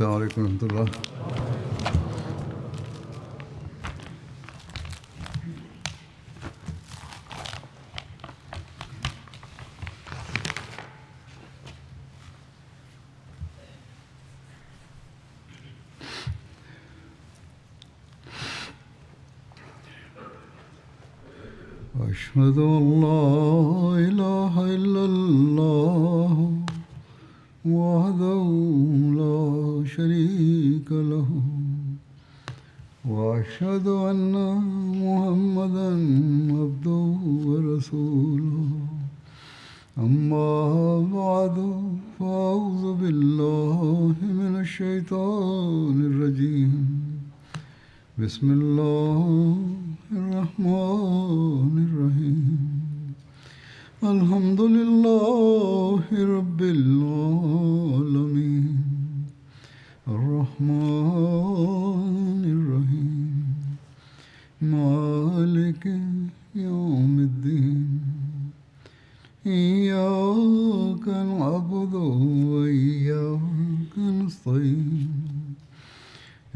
السلام علیکم ورحمۃ اللہ. أشهد أن لا إله إلا الله وحده لا شريك له وأشهد أن محمدا عبده ورسوله أما بعد فأعوذ بالله من الشيطان الرجيم بسم الله الرحمن الرحيم الحمد لله رب العالمين الرحمن الرحيم مالك يوم الدين إياك نعبد وإياك نستعين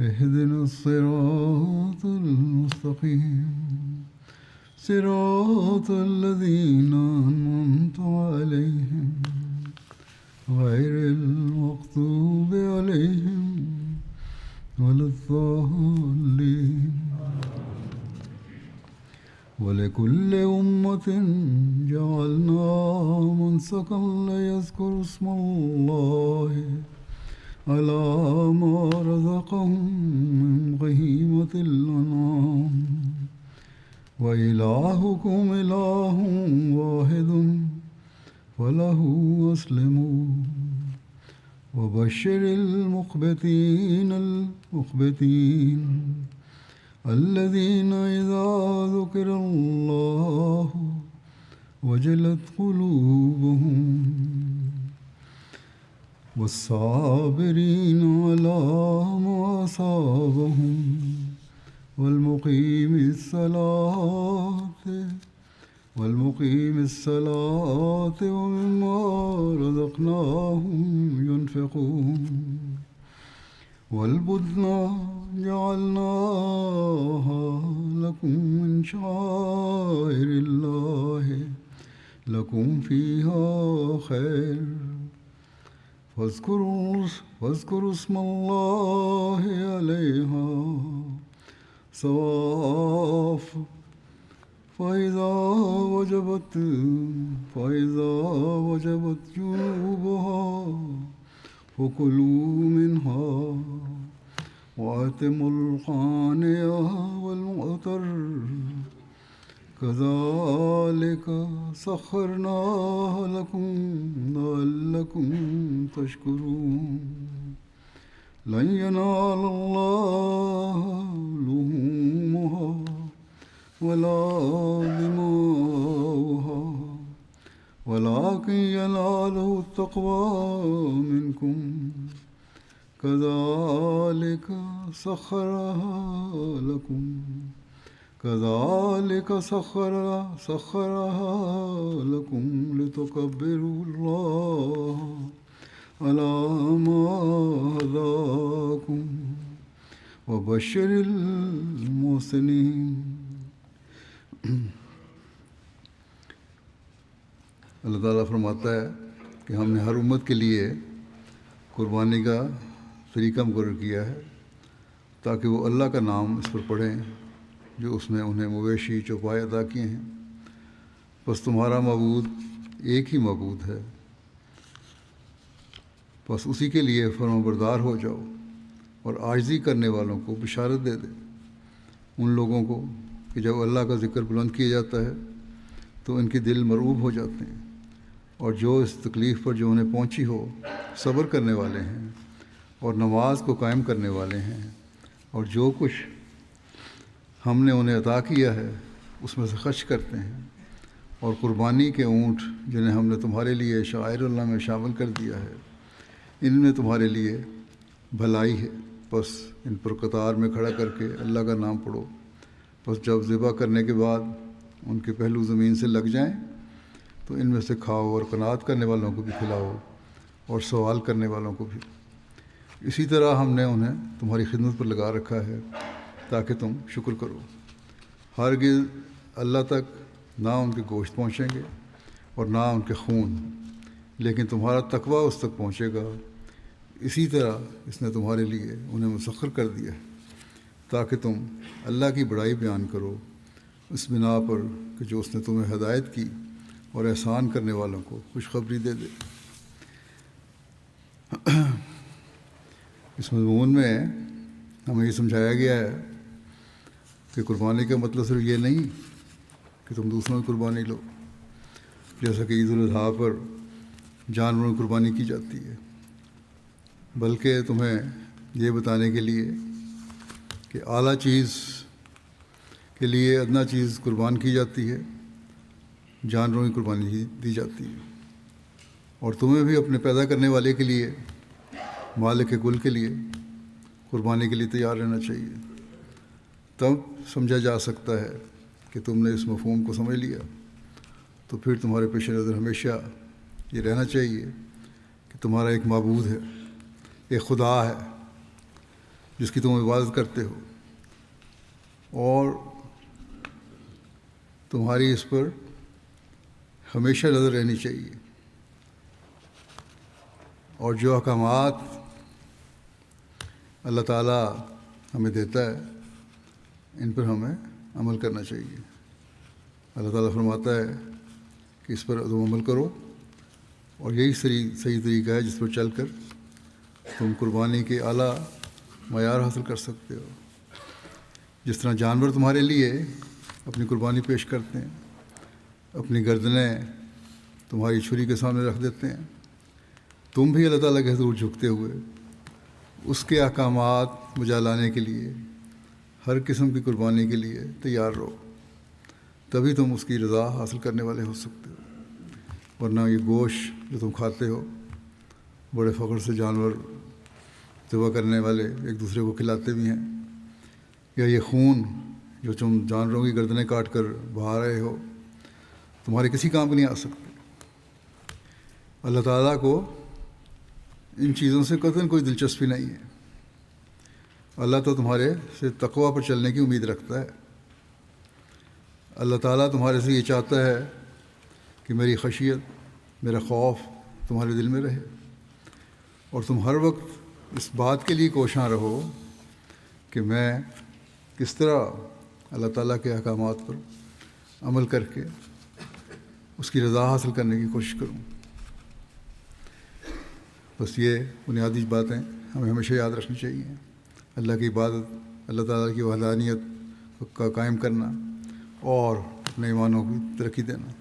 اهدنا الصراط المستقيم صراط الذين أنعمت عليهم غير المغضوب عليهم ولا الضالين ولكل أمة جعلنا منسكا ليذكروا اسم الله على ما رزقهم من بهيمة الأنعام وإلهكم إله واحد فله أسلموا وبشر المخبتين الذين إذا ذكر الله وجلت قلوبهم والصابرين على ما أصابهم والمقيم الصلاة ومما رزقناهم ينفقون والبدن جعلناها لكم من شعائر الله لكم فيها خير فاذكروا اسم الله عليها صواف فإذا وجبت جنوبها فكلوا منها وأتموا القانع والمعتر كذلك سخرناها لكم لعلكم تشكرون لن ينال الله لحومها ولا دماؤها ولكن يناله التقوى منكم كذلك سخرها لكم لتكبروا الله على ما هداكم وبشر المحسنين. اللہ تعالیٰ فرماتا ہے کہ ہم نے ہر امت کے لیے قربانی کا طریقہ مقرر کیا ہے تاکہ وہ اللہ کا نام اس پر پڑھیں جو اس نے انہیں مویشی چوپائے عطا کیے ہیں. بس تمہارا معبود ایک ہی معبود ہے، بس اسی کے لیے فرمانبردار ہو جاؤ اور عاجزی کرنے والوں کو بشارت دے دے ان لوگوں کو کہ جب اللہ کا ذکر بلند کیا جاتا ہے تو ان کے دل مرعوب ہو جاتے ہیں، اور جو اس تکلیف پر جو انہیں پہنچی ہو صبر کرنے والے ہیں اور نماز کو قائم کرنے والے ہیں، اور جو کچھ ہم نے انہیں عطا کیا ہے اس میں سے خرچ کرتے ہیں، اور قربانی کے اونٹ جنہیں ہم نے تمہارے لیے شعائر اللہ میں شامل کر دیا ہے ان میں تمہارے لیے بھلائی ہے. بس ان پر قطار میں کھڑا کر کے اللہ کا نام پڑھو. بس جب ذبح کرنے کے بعد ان کے پہلو زمین سے لگ جائیں تو ان میں سے کھاؤ اور قناعت کرنے والوں کو بھی کھلاؤ اور سوال کرنے والوں کو بھی. اسی طرح ہم نے انہیں تمہاری خدمت پر لگا رکھا ہے تاکہ تم شکر کرو۔ ہرگز اللہ تک نہ ان کے گوشت پہنچیں گے اور نہ ان کے خون، لیکن تمہارا تقوی اس تک پہنچے گا۔ اسی طرح اس نے تمہارے لیے انہیں مسخر کر دیا ہے تاکہ تم اللہ کی بڑائی بیان کرو، اس بنا پر کہ جو اس نے تمہیں ہدایت کی اور احسان کرنے والوں کو خوشخبری دے دے۔ اس مضمون میں ہمیں یہ سمجھایا گیا ہے کہ قربانی کا مطلب صرف یہ نہیں کہ تم دوسروں کی قربانی لو، جیسا کہ عید الاضحیٰ پر جانوروں کی قربانی کی جاتی ہے، بلکہ تمہیں یہ بتانے کے لیے کہ اعلیٰ چیز کے لیے ادنیٰ چیز قربان کی جاتی ہے، جانوروں کی قربانی دی جاتی ہے، اور تمہیں بھی اپنے پیدا کرنے والے کے لیے، مالک کل کے لیے قربانی کے لیے تیار رہنا چاہیے۔ تب سمجھا جا سکتا ہے کہ تم نے اس مفہوم کو سمجھ لیا، تو پھر تمہارے پیش نظر ہمیشہ یہ رہنا چاہیے کہ تمہارا ایک معبود ہے، ایک خدا ہے جس کی تم عبادت کرتے ہو، اور تمہاری اس پر ہمیشہ نظر رہنی چاہیے، اور جو احکامات اللہ تعالیٰ ہمیں دیتا ہے ان پر ہمیں عمل کرنا چاہیے۔ اللہ تعالیٰ فرماتا ہے کہ اس پر تم عمل کرو، اور یہی صحیح طریقہ ہے جس پر چل کر تم قربانی کے اعلیٰ معیار حاصل کر سکتے ہو۔ جس طرح جانور تمہارے لیے اپنی قربانی پیش کرتے ہیں، اپنی گردنیں تمہاری چھری کے سامنے رکھ دیتے ہیں، تم بھی اللہ تعالیٰ کے حضور جھکتے ہوئے اس کے احکامات بجا لانے کے لیے ہر قسم کی قربانی کے لیے تیار رہو، تبھی تم اس کی رضا حاصل کرنے والے ہو سکتے ہو۔ ورنہ یہ گوشت جو تم کھاتے ہو، بڑے فخر سے جانور ذبح کرنے والے ایک دوسرے کو کھلاتے بھی ہیں، یا یہ خون جو تم جانوروں کی گردنیں کاٹ کر بہا رہے ہو، تمہارے کسی کام کو نہیں آ سکتے۔ اللہ تعالیٰ کو ان چیزوں سے قطعاً کوئی دلچسپی نہیں ہے۔ اللہ تو تمہارے سے تقوی پر چلنے کی امید رکھتا ہے۔ اللہ تعالیٰ تمہارے سے یہ چاہتا ہے کہ میری خشیت، میرا خوف تمہارے دل میں رہے، اور تم ہر وقت اس بات کے لیے کوشاں رہو کہ میں کس طرح اللہ تعالیٰ کے احکامات پر عمل کر کے اس کی رضا حاصل کرنے کی کوشش کروں۔ بس یہ بنیادی باتیں ہمیں ہمیشہ یاد رکھنی چاہیے۔ اللہ کی عبادت، اللہ تعالیٰ کی وحدانیت کا قائم کرنا، اور اپنے ایمانوں کی ترقی دینا۔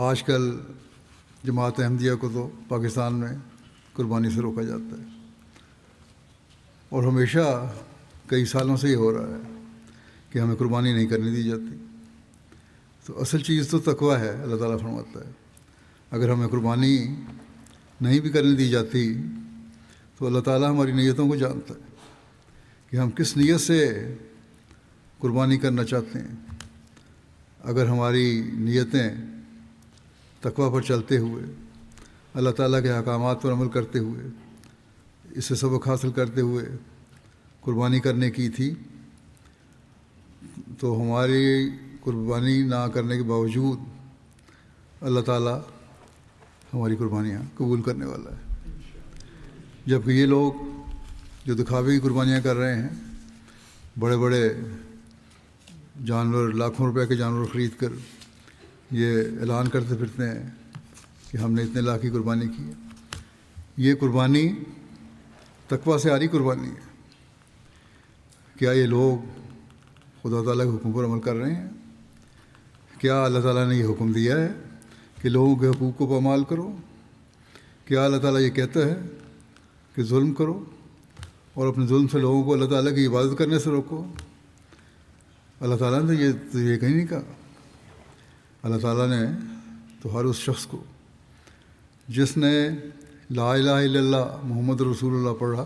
آج کل جماعت احمدیہ کو تو پاکستان میں قربانی سے روکا جاتا ہے، اور ہمیشہ کئی سالوں سے یہ ہو رہا ہے کہ ہمیں قربانی نہیں کرنے دی جاتی۔ تو اصل چیز تو تقوی ہے۔ اللہ تعالیٰ فرماتا ہے اگر ہمیں قربانی نہیں بھی کرنے دی جاتی تو اللہ تعالیٰ ہماری نیتوں کو جانتا ہے کہ ہم کس نیت سے قربانی کرنا چاہتے ہیں۔ اگر ہماری نیتیں تقوی پر چلتے ہوئے، اللہ تعالیٰ کے احکامات پر عمل کرتے ہوئے، اس سے سبق حاصل کرتے ہوئے قربانی کرنے کی تھی، تو ہماری قربانی نہ کرنے کے باوجود اللہ تعالیٰ ہماری قربانیاں قبول کرنے والا ہے۔ جبکہ یہ لوگ جو دکھاوے کی قربانیاں کر رہے ہیں، بڑے بڑے جانور، لاکھوں روپے کے جانور خرید کر یہ اعلان کرتے پھرتے ہیں کہ ہم نے اتنے لاکھ کی قربانی کی ہے، یہ قربانی تقویٰ سے آری قربانی ہے۔ کیا یہ لوگ خدا تعالیٰ کے حکم پر عمل کر رہے ہیں؟ کیا اللہ تعالیٰ نے یہ حکم دیا ہے کہ لوگوں کے حقوق کو پامال کرو؟ کیا اللہ تعالیٰ یہ کہتا ہے کہ ظلم کرو اور اپنے ظلم سے لوگوں کو اللہ تعالیٰ کی عبادت کرنے سے روکو؟ اللہ تعالیٰ نے یہ کہیں نہیں کہا۔ اللہ تعالیٰ نے تو ہر اس شخص کو جس نے لا الہ الا اللہ محمد رسول اللہ پڑھا،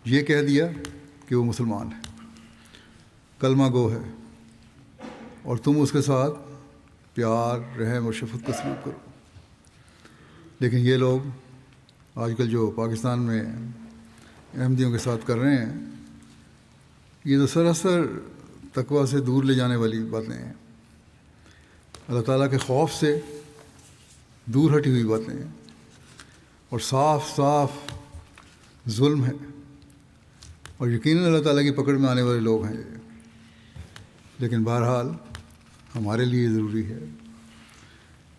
یہ کہہ دیا کہ وہ مسلمان ہے، کلمہ گو ہے، اور تم اس کے ساتھ پیار، رحم اور شفقت کا سلوک کرو۔ لیکن یہ لوگ آج کل جو پاکستان میں احمدیوں کے ساتھ کر رہے ہیں، یہ تو سراسر تقویٰ سے دور لے جانے والی باتیں ہیں، اللہ تعالیٰ کے خوف سے دور ہٹی ہوئی باتیں ہیں، اور صاف صاف ظلم ہے، اور یقیناً اللہ تعالیٰ کی پکڑ میں آنے والے لوگ ہیں یہ۔ لیکن بہرحال ہمارے لیے ضروری ہے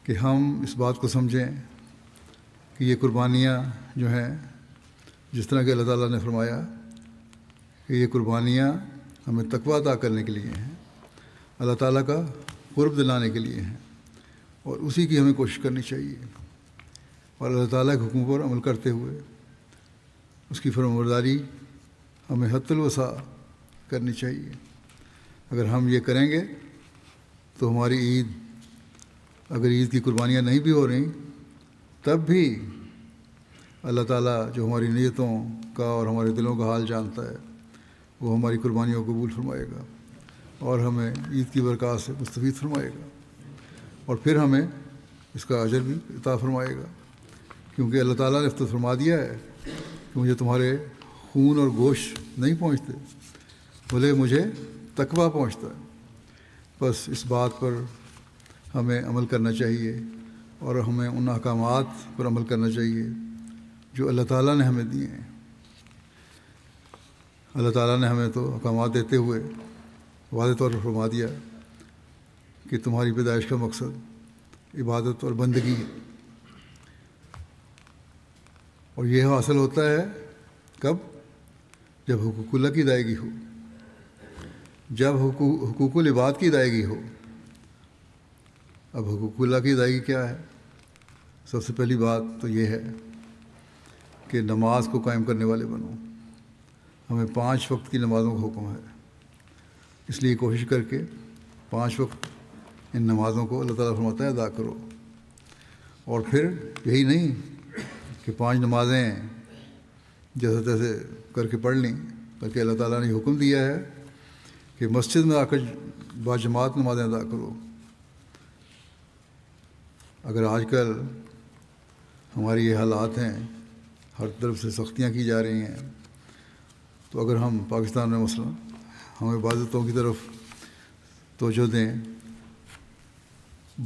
کہ ہم اس بات کو سمجھیں کہ یہ قربانیاں جو ہیں، جس طرح کہ اللہ تعالیٰ نے فرمایا کہ یہ قربانیاں ہمیں تقویٰ عطا کرنے کے لیے ہیں، اللہ تعالیٰ کا قرب دلانے کے لیے ہیں، اور اسی کی ہمیں کوشش کرنی چاہیے، اور اللہ تعالیٰ کے حکم پر عمل کرتے ہوئے اس کی فرمانبرداری ہمیں حد الوسع کرنی چاہیے۔ اگر ہم یہ کریں گے تو ہماری عید، اگر عید کی قربانیاں نہیں بھی ہو رہی تب بھی اللہ تعالیٰ جو ہماری نیتوں کا اور ہمارے دلوں کا حال جانتا ہے، وہ ہماری قربانیوں کو قبول فرمائے گا اور ہمیں عید کی برکات سے مستفید فرمائے گا، اور پھر ہمیں اس کا اجر بھی عطا فرمائے گا، کیونکہ اللہ تعالیٰ نے تو فرما دیا ہے کہ مجھے تمہارے خون اور گوشت نہیں پہنچتے، بھلے مجھے تقویٰ پہنچتا ہے۔ بس اس بات پر ہمیں عمل کرنا چاہیے، اور ہمیں ان احکامات پر عمل کرنا چاہیے جو اللہ تعالیٰ نے ہمیں دیے ہیں۔ اللہ تعالیٰ نے ہمیں تو احکامات دیتے ہوئے واضح طور پر فرما دیا کہ تمہاری پیدائش کا مقصد عبادت اور بندگی ہے، اور یہ حاصل ہوتا ہے کب؟ جب حقوق اللہ کی ادائیگی ہو، جب حقوق العباد کی ادائیگی ہو۔ اب حقوق اللہ کی ادائیگی کیا ہے؟ سب سے پہلی بات تو یہ ہے کہ نماز کو قائم کرنے والے بنو۔ ہمیں 5 وقت کی نمازوں کا حکم ہے، اس لیے کوشش کر کے 5 وقت ان نمازوں کو اللہ تعالیٰ فرماتا ہے ادا کرو۔ اور پھر یہی نہیں کہ 5 نمازیں جیسے تیسے کر کے پڑھ لیں، بلکہ اللہ تعالیٰ نے حکم دیا ہے کہ مسجد میں آ کر باجماعت نمازیں ادا کرو۔ اگر آج کل ہماری یہ حالات ہیں، ہر طرف سے سختیاں کی جا رہی ہیں، تو اگر ہم پاکستان میں مثلا ہم عبادتوں کی طرف توجہ دیں،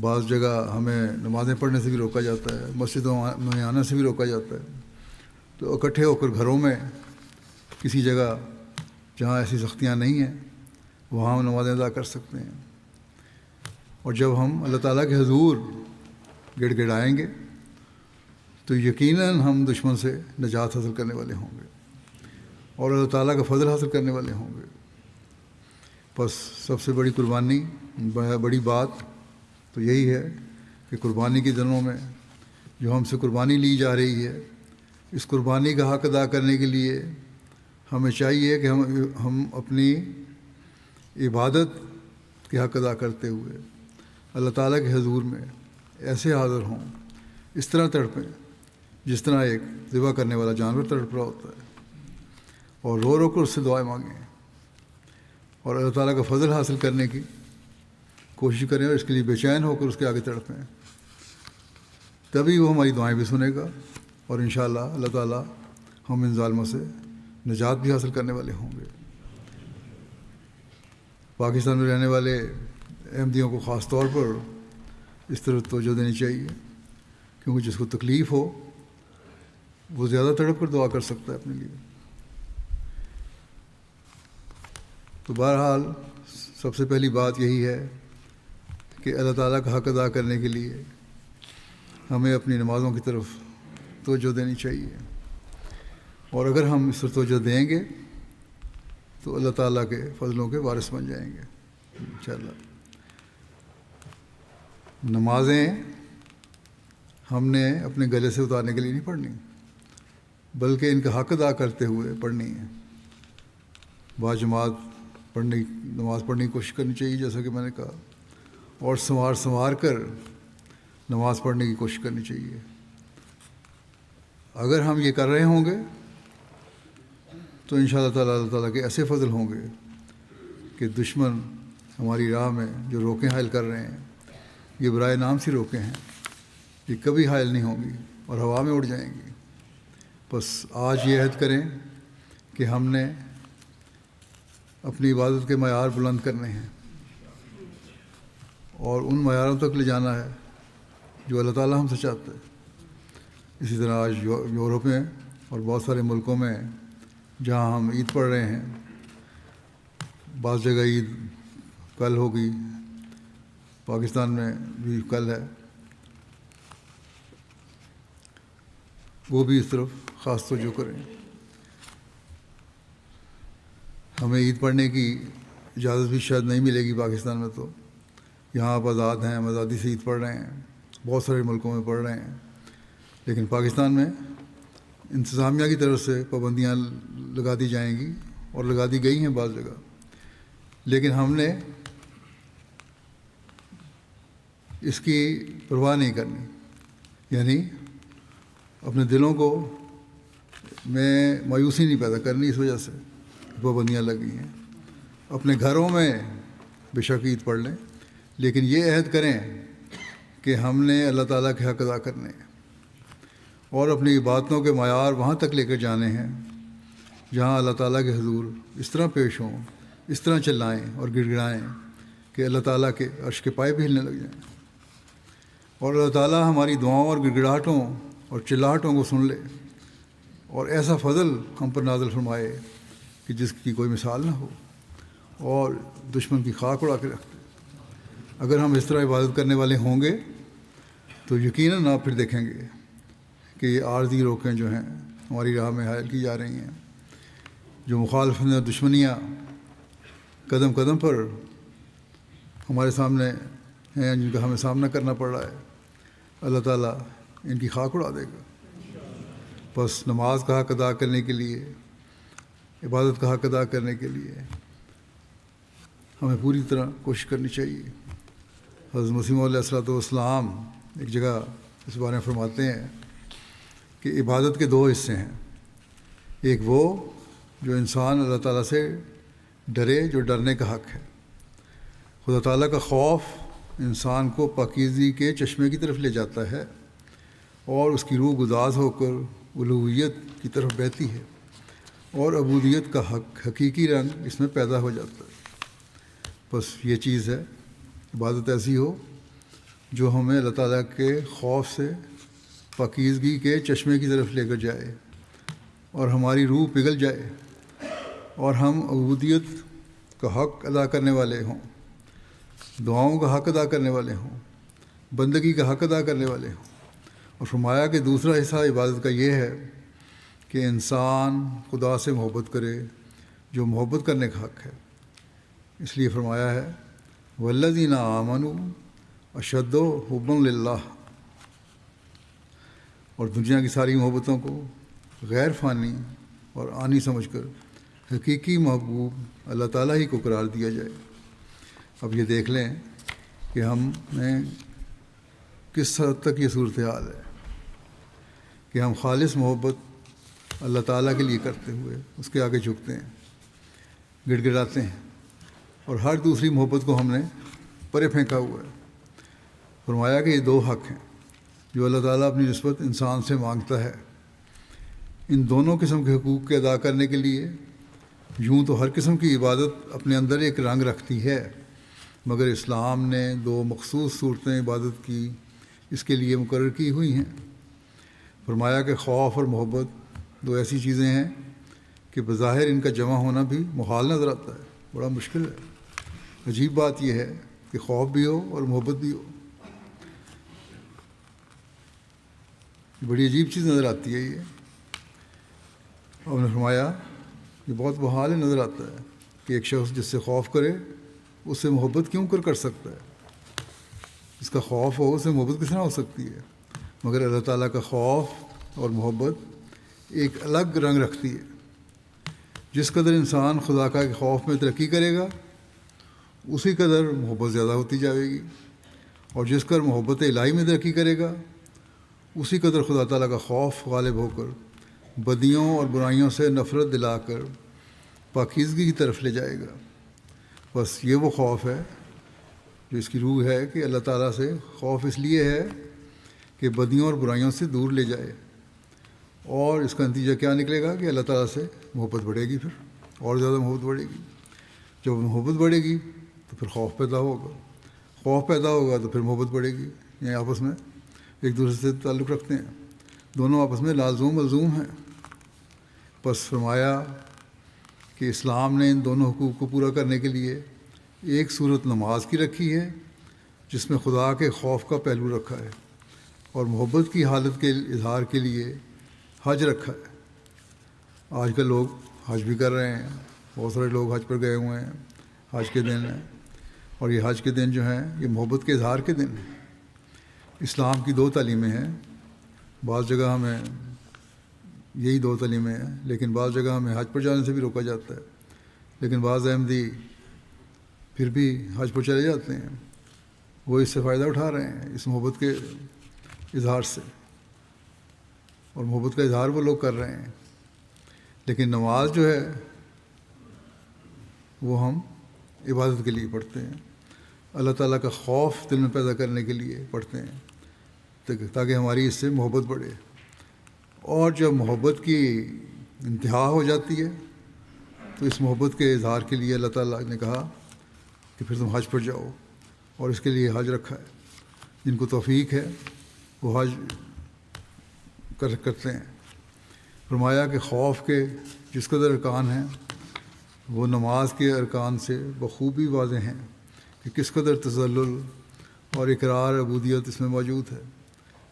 بعض جگہ ہمیں نمازیں پڑھنے سے بھی روکا جاتا ہے، مسجدوں میں آنے سے بھی روکا جاتا ہے، تو اکٹھے ہو کر گھروں میں کسی جگہ جہاں ایسی سختیاں نہیں ہیں وہاں ہم نمازیں ادا کر سکتے ہیں۔ اور جب ہم اللہ تعالیٰ کے حضور گڑ گڑائیں گے تو یقیناً ہم دشمن سے نجات حاصل کرنے والے ہوں گے اور اللہ تعالیٰ کا فضل حاصل کرنے والے ہوں گے۔ بس سب سے بڑی قربانی، بڑی بات تو یہی ہے کہ قربانی کے دنوں میں جو ہم سے قربانی لی جا رہی ہے، اس قربانی کا حق ادا کرنے کے لیے ہمیں چاہیے کہ ہم اپنی عبادت کے حق ادا کرتے ہوئے اللہ تعالیٰ کے حضور میں ایسے حاضر ہوں، اس طرح تڑپیں جس طرح ایک ذبح کرنے والا جانور تڑپ رہا ہوتا ہے، اور رو رو کر اس سے دعائیں مانگیں اور اللہ تعالیٰ کا فضل حاصل کرنے کی کوشش کریں، اور اس کے لیے بے چین ہو کر اس کے آگے تڑپیں، تبھی وہ ہماری دعائیں بھی سنے گا، اور انشاءاللہ اللہ تعالیٰ ہم ان ظالموں سے نجات بھی حاصل کرنے والے ہوں گے۔ پاکستان میں رہنے والے احمدیوں کو خاص طور پر اس طرح توجہ دینی چاہیے، کیونکہ جس کو تکلیف ہو وہ زیادہ تڑپ کر دعا کر سکتا ہے اپنے لیے۔ تو بہرحال سب سے پہلی بات یہی ہے کہ اللہ تعالیٰ کا حق ادا کرنے کے لیے ہمیں اپنی نمازوں کی طرف توجہ دینی چاہیے، اور اگر ہم اس پر توجہ دیں گے تو اللہ تعالیٰ کے فضلوں کے وارث بن جائیں گے انشاءاللہ۔ نمازیں ہم نے اپنے گلے سے اتارنے کے لیے نہیں پڑھنی، بلکہ ان کا حق ادا کرتے ہوئے پڑھنی ہے۔ باجماعت نماز پڑھنے کی کوشش کرنی چاہیے جیسا کہ میں نے کہا، اور سنوار کر نماز پڑھنے کی کوشش کرنی چاہیے۔ اگر ہم یہ کر رہے ہوں گے تو انشاءاللہ تعالیٰ اللہ تعالیٰ کے ایسے فضل ہوں گے کہ دشمن ہماری راہ میں جو روکیں حائل کر رہے ہیں، یہ برائے نام سی روکیں ہیں، یہ کبھی حائل نہیں ہوں گی اور ہوا میں اڑ جائیں گی بس آج یہ عہد کریں کہ ہم نے اپنی عبادت کے معیار بلند کرنے ہیں اور ان معیاروں تک لے جانا ہے جو اللہ تعالیٰ ہم سے چاہتا ہے. اسی طرح آج یورپ میں اور بہت سارے ملکوں میں جہاں ہم عید پڑھ رہے ہیں، بعض جگہ عید کل ہوگی، پاکستان میں بھی کل ہے، وہ بھی اس طرف خاص توجہ کریں. ہمیں عید پڑھنے کی اجازت بھی شاید نہیں ملے گی پاکستان میں، تو یہاں آپ آزاد ہیں، ہم آزادی سے عید پڑھ رہے ہیں، بہت سارے ملکوں میں پڑھ رہے ہیں، لیکن پاکستان میں انتظامیہ کی طرف سے پابندیاں لگا دی جائیں گی اور لگا دی گئی ہیں بعض جگہ. لیکن ہم نے اس کی پرواہ نہیں کرنی، یعنی اپنے دلوں کو میں مایوسی نہیں پیدا کرنی اس وجہ سے پابندیاں لگی ہیں. اپنے گھروں میں بے شک عید پڑھ لیں، لیکن یہ عہد کریں کہ ہم نے اللہ تعالیٰ کے حق ادا کرنے ہیں اور اپنی عبادتوں کے معیار وہاں تک لے کر جانے ہیں جہاں اللہ تعالیٰ کے حضور اس طرح پیش ہوں، اس طرح چلائیں اور گڑ گڑائیں کہ اللہ تعالیٰ کے عرش کے پائے بھی ہلنے لگ جائیں، اور اللہ تعالیٰ ہماری دعاؤں اور گڑ گڑاہٹوں اور چلاہٹوں کو سن لے اور ایسا فضل ہم پر نازل فرمائے کہ جس کی کوئی مثال نہ ہو اور دشمن کی خاک اڑا کے رکھ دے. اگر ہم اس طرح عبادت کرنے والے ہوں گے تو یقیناً آپ پھر دیکھیں گے کہ یہ عارضی روکیں جو ہیں ہماری راہ میں حائل کی جا رہی ہیں، جو مخالفتیں دشمنیاں قدم قدم پر ہمارے سامنے ہیں، جن کا ہمیں سامنا کرنا پڑ رہا ہے، اللہ تعالیٰ ان کی خاک اڑا دے گا. بس نماز کا حق ادا کرنے کے لیے، عبادت کا حق ادا کرنے کے لیے ہمیں پوری طرح کوشش کرنی چاہیے. حضرت مسیح موعود علیہ السلام ایک جگہ اس بارے میں فرماتے ہیں کہ عبادت کے 2 حصے ہیں. ایک وہ جو انسان اللہ تعالیٰ سے ڈرے، جو ڈرنے کا حق ہے. خدا تعالیٰ کا خوف انسان کو پاکیزگی کے چشمے کی طرف لے جاتا ہے اور اس کی روح گداز ہو کر الوہیت کی طرف بہتی ہے اور عبودیت کا حقیقی رنگ اس میں پیدا ہو جاتا ہے. بس یہ چیز ہے، عبادت ایسی ہو جو ہمیں اللہ تعالیٰ کے خوف سے پاکیزگی کے چشمے کی طرف لے کر جائے اور ہماری روح پگھل جائے اور ہم عبودیت کا حق ادا کرنے والے ہوں، دعاؤں کا حق ادا کرنے والے ہوں، بندگی کا حق ادا کرنے والے ہوں. اور فرمایا کہ دوسرا حصہ عبادت کا یہ ہے کہ انسان خدا سے محبت کرے جو محبت کرنے کا حق ہے. اس لیے فرمایا ہے والذین آمنوا اشد حبا للہ، اور دنیا کی ساری محبتوں کو غیر فانی اور آنی سمجھ کر حقیقی محبوب اللہ تعالیٰ ہی کو قرار دیا جائے. اب یہ دیکھ لیں کہ ہم میں کس حد تک یہ صورتحال ہے کہ ہم خالص محبت اللہ تعالیٰ کے لیے کرتے ہوئے اس کے آگے جھکتے ہیں، گڑ گڑاتے ہیں، اور ہر دوسری محبت کو ہم نے پرے پھینکا ہوا ہے. فرمایا کہ یہ 2 حق ہیں جو اللہ تعالیٰ اپنی نسبت انسان سے مانگتا ہے. ان دونوں قسم کے حقوق کے ادا کرنے کے لیے یوں تو ہر قسم کی عبادت اپنے اندر ایک رنگ رکھتی ہے، مگر اسلام نے 2 مخصوص صورتیں عبادت کی اس کے لیے مقرر کی ہوئی ہیں. فرمایا کہ خوف اور محبت 2 ایسی چیزیں ہیں کہ بظاہر ان کا جمع ہونا بھی محال نظر آتا ہے، بڑا مشکل ہے. عجیب بات یہ ہے کہ خوف بھی ہو اور محبت بھی ہو، بڑی عجیب چیز نظر آتی ہے. یہ اور نے فرمایا یہ بہت محال نظر آتا ہے کہ ایک شخص جس سے خوف کرے اس سے محبت کیوں کر سکتا ہے. جس کا خوف ہو اس سے محبت کس طرح ہو سکتی ہے؟ مگر اللہ تعالیٰ کا خوف اور محبت ایک الگ رنگ رکھتی ہے. جس قدر انسان خدا کا خوف میں ترقی کرے گا اسی قدر محبت زیادہ ہوتی جائے گی، اور جس قدر محبت الہی میں ترقی کرے گا اسی قدر خدا تعالیٰ کا خوف غالب ہو کر بدیوں اور برائیوں سے نفرت دلا کر پاکیزگی کی طرف لے جائے گا. بس یہ وہ خوف ہے جو اس کی روح ہے کہ اللہ تعالیٰ سے خوف اس لیے ہے کہ بدیوں اور برائیوں سے دور لے جائے اور اس کا نتیجہ کیا نکلے گا کہ اللہ تعالیٰ سے محبت بڑھے گی، پھر اور زیادہ محبت بڑھے گی. جب محبت بڑھے گی تو پھر خوف پیدا ہوگا، خوف پیدا ہوگا تو پھر محبت بڑھے گی. یہ آپس میں ایک دوسرے سے تعلق رکھتے ہیں، دونوں آپس میں لازم ملزوم ہیں. بس فرمایا کہ اسلام نے ان دونوں حقوق کو پورا کرنے کے لیے ایک صورت نماز کی رکھی ہے جس میں خدا کے خوف کا پہلو رکھا ہے، اور محبت کی حالت کے اظہار کے لیے حج رکھا ہے. آج کل لوگ حج بھی کر رہے ہیں، بہت سارے لوگ حج پر گئے ہوئے ہیں. حج کے دن ہیں، اور یہ حج کے دن جو ہیں یہ محبت کے اظہار کے دن ہیں. اسلام کی 2 تعلیمیں ہیں، بعض جگہ ہمیں یہی 2 تعلیمیں ہیں، لیکن بعض جگہ ہمیں حج پر جانے سے بھی روکا جاتا ہے. لیکن بعض احمدی پھر بھی حج پر چلے جاتے ہیں، وہ اس سے فائدہ اٹھا رہے ہیں، اس محبت کے اظہار سے، اور محبت کا اظہار وہ لوگ کر رہے ہیں. لیکن نماز جو ہے وہ ہم عبادت کے لیے پڑھتے ہیں، اللہ تعالیٰ کا خوف دل میں پیدا کرنے کے لیے پڑھتے ہیں، تاکہ ہماری اس سے محبت بڑھے. اور جب محبت کی انتہا ہو جاتی ہے تو اس محبت کے اظہار کے لیے اللہ تعالیٰ نے کہا کہ پھر تم حج پر جاؤ، اور اس کے لیے حج رکھا ہے. جن کو توفیق ہے وہ حج کرتے ہیں. فرمایا کہ خوف کے جس قدر ارکان ہیں وہ نماز کے ارکان سے بخوبی واضح ہیں کہ کس قدر تذلل اور اقرار عبودیت اس میں موجود ہے.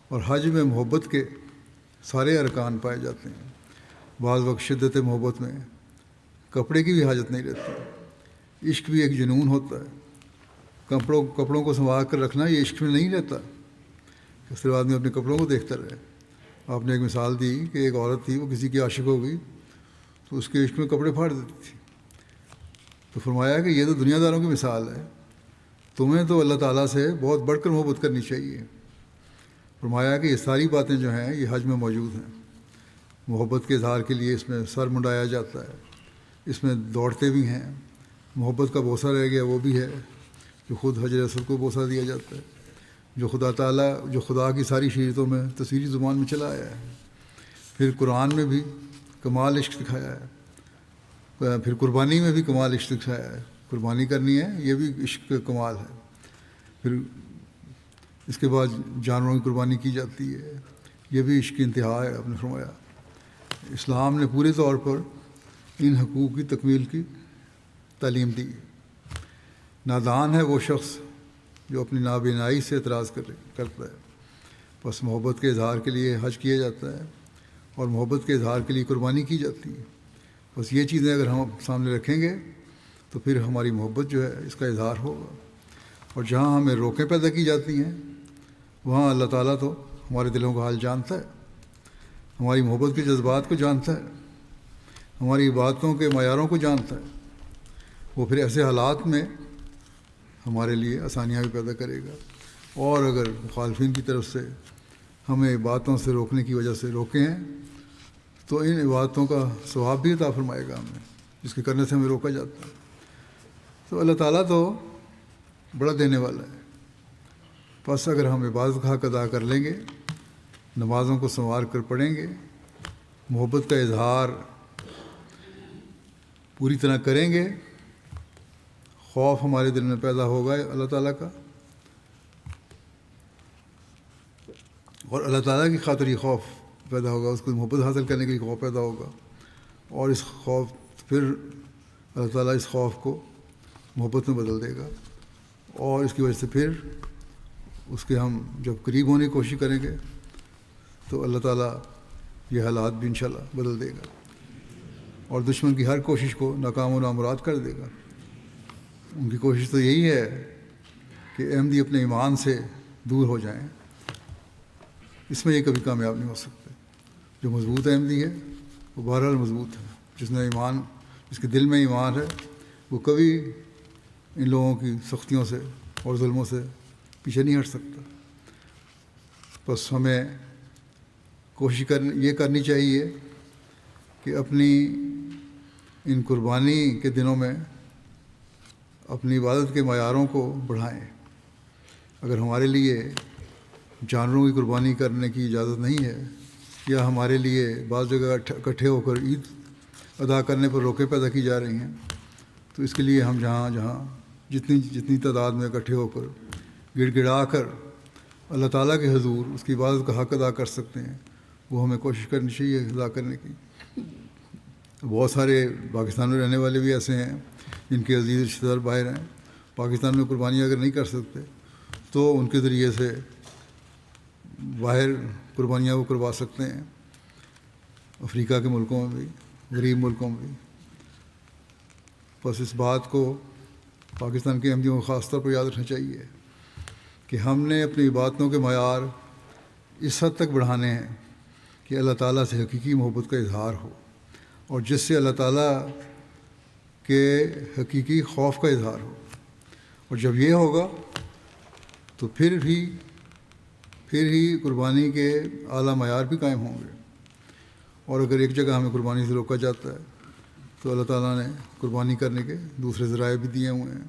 اور حج میں محبت کے سارے ارکان پائے جاتے ہیں. بعض وقت شدت محبت میں کپڑے کی بھی حاجت نہیں رہتی. عشق بھی ایک جنون ہوتا ہے. کپڑوں کو سنبھال کر رکھنا یہ عشق میں نہیں رہتا کہ صرف آدمی اپنے کپڑوں کو دیکھتا رہے. آپ نے ایک مثال دی کہ ایک عورت تھی، وہ کسی کی عاشق ہو گئی تو اس کے عشق میں کپڑے پھاڑ دیتی تھی. تو فرمایا کہ یہ تو دنیا داروں کی مثال ہے، تمہیں تو اللہ تعالیٰ سے بہت بڑھ کر محبت کرنی چاہیے. فرمایا کہ یہ ساری باتیں جو ہیں یہ حج میں موجود ہیں. محبت کے اظہار کے لیے اس میں سر منڈایا جاتا ہے، اس میں دوڑتے بھی ہیں. محبت کا بوسہ رہ گیا وہ بھی ہے، جو خود حجر اسود کو بوسہ دیا جاتا ہے، جو خدا کی ساری شریعتوں میں تصویری زبان میں چلا آیا ہے. پھر قرآن میں بھی کمال عشق دکھایا ہے، پھر قربانی میں بھی کمال عشق دکھایا ہے. قربانی کرنی ہے یہ بھی عشق کا کمال ہے. پھر اس کے بعد جانوروں کی قربانی کی جاتی ہے، یہ بھی عشق کی انتہا ہے. آپ نے فرمایا اسلام نے پورے طور پر ان حقوق کی تکمیل کی تعلیم دی. نادان ہے وہ شخص جو اپنی نابینائی سے اعتراض کرتا ہے. بس محبت کے اظہار کے لیے حج کیا جاتا ہے اور محبت کے اظہار کے لیے قربانی کی جاتی ہے. بس یہ چیزیں اگر ہم سامنے رکھیں گے تو پھر ہماری محبت جو ہے اس کا اظہار ہوگا. اور جہاں ہمیں روکیں پیدا کی جاتی ہیں وہاں اللہ تعالیٰ تو ہمارے دلوں کا حال جانتا ہے، ہماری محبت کے جذبات کو جانتا ہے، ہماری عبادتوں کے معیاروں کو جانتا ہے. وہ پھر ایسے حالات میں ہمارے لیے آسانیاں بھی پیدا کرے گا. اور اگر مخالفین کی طرف سے ہمیں عبادتوں سے روکنے کی وجہ سے روکے ہیں تو ان عبادتوں کا ثواب بھی عطا فرمائے گا ہمیں، جس کے کرنے سے ہمیں روکا جاتا ہے. تو اللہ تعالیٰ تو بڑا دینے والا ہے. بس اگر ہم عبادت کا حق ادا کر لیں گے، نمازوں کو سنوار کر پڑھیں گے، محبت کا اظہار پوری طرح کریں گے، خوف ہمارے دل میں پیدا ہوگا اللہ تعالیٰ کا، اور اللہ تعالیٰ کی خاطر یہ خوف پیدا ہوگا، اس کو محبت حاصل کرنے کے لیے خوف پیدا ہوگا. اور اس خوف پھر اللہ تعالیٰ اس خوف کو محبت میں بدل دے گا، اور اس کی وجہ سے پھر اس کے ہم جب قریب ہونے کی کوشش کریں گے تو اللہ تعالیٰ یہ حالات بھی انشاءاللہ بدل دے گا، اور دشمن کی ہر کوشش کو ناکام و نامراد کر دے گا. ان کی کوشش تو یہی ہے کہ احمدی اپنے ایمان سے دور ہو جائیں. اس میں یہ کبھی کامیاب نہیں ہو سکتے. جو مضبوط احمدی ہے وہ بہرحال مضبوط ہے. جس کے دل میں ایمان ہے وہ کبھی ان لوگوں کی سختیوں سے اور ظلموں سے پیچھے نہیں ہٹ سکتا. بس ہمیں کوشش یہ کرنی چاہیے کہ اپنی ان قربانی کے دنوں میں اپنی عبادت کے معیاروں کو بڑھائیں. اگر ہمارے لیے جانوروں کی قربانی کرنے کی اجازت نہیں ہے یا ہمارے لیے بعض جگہ اکٹھے ہو کر عید ادا کرنے پر روکے پیدا کی جا رہی ہیں، تو اس کے لیے ہم جہاں جتنی تعداد میں اکٹھے ہو کر گڑ گڑا کر اللہ تعالیٰ کے حضور اس کی عبادت کا حق ادا کر سکتے ہیں، وہ ہمیں کوشش کرنی چاہیے ادا کرنے کی۔ بہت سارے پاکستان میں رہنے والے بھی ایسے ہیں جن کے عزیز رشتہ دار باہر ہیں، پاکستان میں قربانیاں اگر نہیں کر سکتے تو ان کے ذریعے سے باہر قربانیاں وہ کروا سکتے ہیں، افریقہ کے ملکوں میں بھی، غریب ملکوں میں بھی۔ بس اس بات کو پاکستان کے احمدیوں کو خاص طور پر یاد رکھنا چاہیے کہ ہم نے اپنی عبادتوں کے معیار اس حد تک بڑھانے ہیں کہ اللہ تعالیٰ سے حقیقی محبت کا اظہار ہو، اور جس سے اللہ تعالیٰ کے حقیقی خوف کا اظہار ہو، اور جب یہ ہوگا تو پھر ہی قربانی کے اعلیٰ معیار بھی قائم ہوں گے۔ اور اگر ایک جگہ ہمیں قربانی سے روکا جاتا ہے تو اللہ تعالیٰ نے قربانی کرنے کے دوسرے ذرائع بھی دیے ہوئے ہیں۔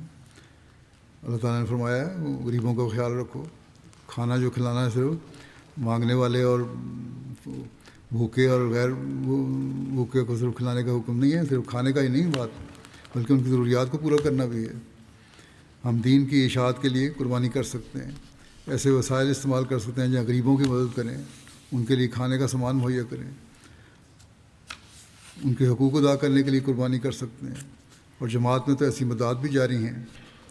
اللہ تعالیٰ نے فرمایا ہے غریبوں کا خیال رکھو، کھانا جو کھلانا ہے صرف مانگنے والے اور بھوکے اور غیر بھوکے کو صرف کھلانے کا حکم نہیں ہے، صرف کھانے کا ہی نہیں بات، بلکہ ان کی ضروریات کو پورا کرنا بھی ہے۔ ہم دین کی اشاعت کے لیے قربانی کر سکتے ہیں، ایسے وسائل استعمال کر سکتے ہیں جہاں غریبوں کی مدد کریں، ان کے لیے کھانے کا سامان مہیا کریں، ان کے حقوق ادا کرنے کے لیے قربانی کر سکتے ہیں۔ اور جماعت میں تو ایسی مداد بھی جاری ہیں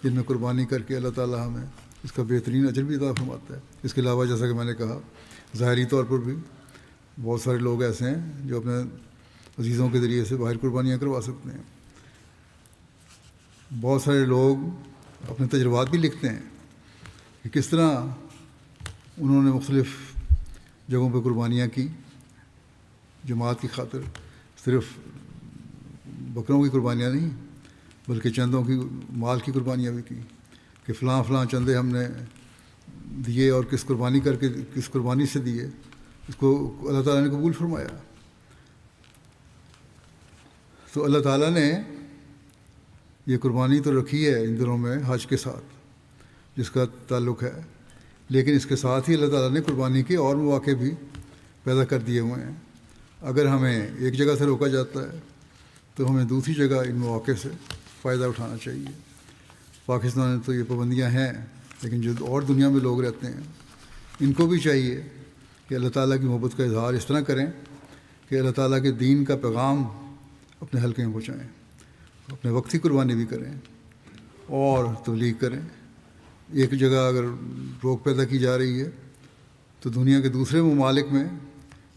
جن میں قربانی کر کے اللہ تعالیٰ ہمیں اس کا بہترین اجر بھی عطا فرماتا ہے۔ اس کے علاوہ جیسا کہ میں نے کہا ظاہری طور پر بھی بہت سارے لوگ ایسے ہیں جو اپنے عزیزوں کے ذریعے سے باہر قربانیاں کروا سکتے ہیں۔ بہت سارے لوگ اپنے تجربات بھی لکھتے ہیں کہ کس طرح انہوں نے مختلف جگہوں پہ قربانیاں کی جماعت کی خاطر، صرف بکروں کی قربانیاں نہیں بلکہ چندوں کی مال کی قربانیاں بھی کی، کہ فلاں چندے ہم نے دیے اور کس قربانی سے دیے، اس کو اللہ تعالیٰ نے قبول فرمایا۔ تو اللہ تعالیٰ نے یہ قربانی تو رکھی ہے ان دنوں میں حج کے ساتھ جس کا تعلق ہے، لیکن اس کے ساتھ ہی اللہ تعالیٰ نے قربانی کے اور مواقع بھی پیدا کر دیے ہوئے ہیں۔ اگر ہمیں ایک جگہ سے روکا جاتا ہے تو ہمیں دوسری جگہ ان مواقع سے فائدہ اٹھانا چاہیے۔ پاکستان میں تو یہ پابندیاں ہیں، لیکن جو اور دنیا میں لوگ رہتے ہیں ان کو بھی چاہیے کہ اللہ تعالیٰ کی محبت کا اظہار اس طرح کریں کہ اللہ تعالیٰ کے دین کا پیغام اپنے حلقے میں پہنچائیں، اپنے وقتی قربانی بھی کریں اور تبلیغ کریں۔ ایک جگہ اگر روک پیدا کی جا رہی ہے تو دنیا کے دوسرے ممالک میں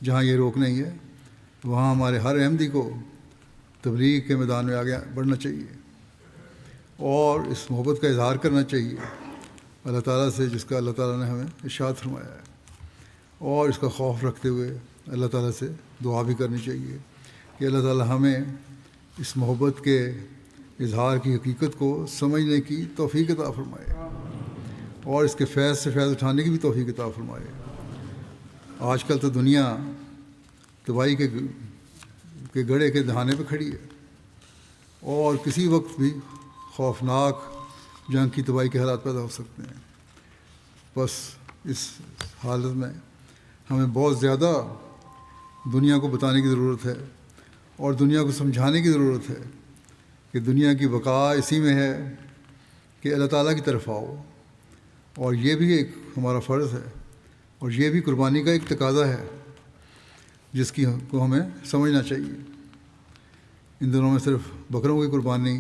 جہاں یہ روک نہیں ہے وہاں ہمارے ہر احمدی کو تبلیغ کے میدان میں آگے بڑھنا چاہیے اور اس محبت کا اظہار کرنا چاہیے اللہ تعالیٰ سے جس کا اللہ تعالیٰ نے ہمیں ارشاد فرمایا ہے، اور اس کا خوف رکھتے ہوئے اللہ تعالیٰ سے دعا بھی کرنی چاہیے کہ اللہ تعالیٰ ہمیں اس محبت کے اظہار کی حقیقت کو سمجھنے کی توفیق عطا فرمائے اور اس کے فیض سے فیض اٹھانے کی بھی توفیق عطا فرمائے۔ آج کل تو دنیا تباہی کے گڑھے کے دہانے پہ کھڑی ہے اور کسی وقت بھی خوفناک جنگ کی تباہی کے حالات پیدا ہو سکتے ہیں۔ بس اس حالت میں ہمیں بہت زیادہ دنیا کو بتانے کی ضرورت ہے اور دنیا کو سمجھانے کی ضرورت ہے کہ دنیا کی بقا اسی میں ہے کہ اللہ تعالیٰ کی طرف آؤ، اور یہ بھی ایک ہمارا فرض ہے اور یہ بھی قربانی کا ایک تقاضا ہے جس کو ہمیں سمجھنا چاہیے۔ ان دنوں میں صرف بکروں کی قربانی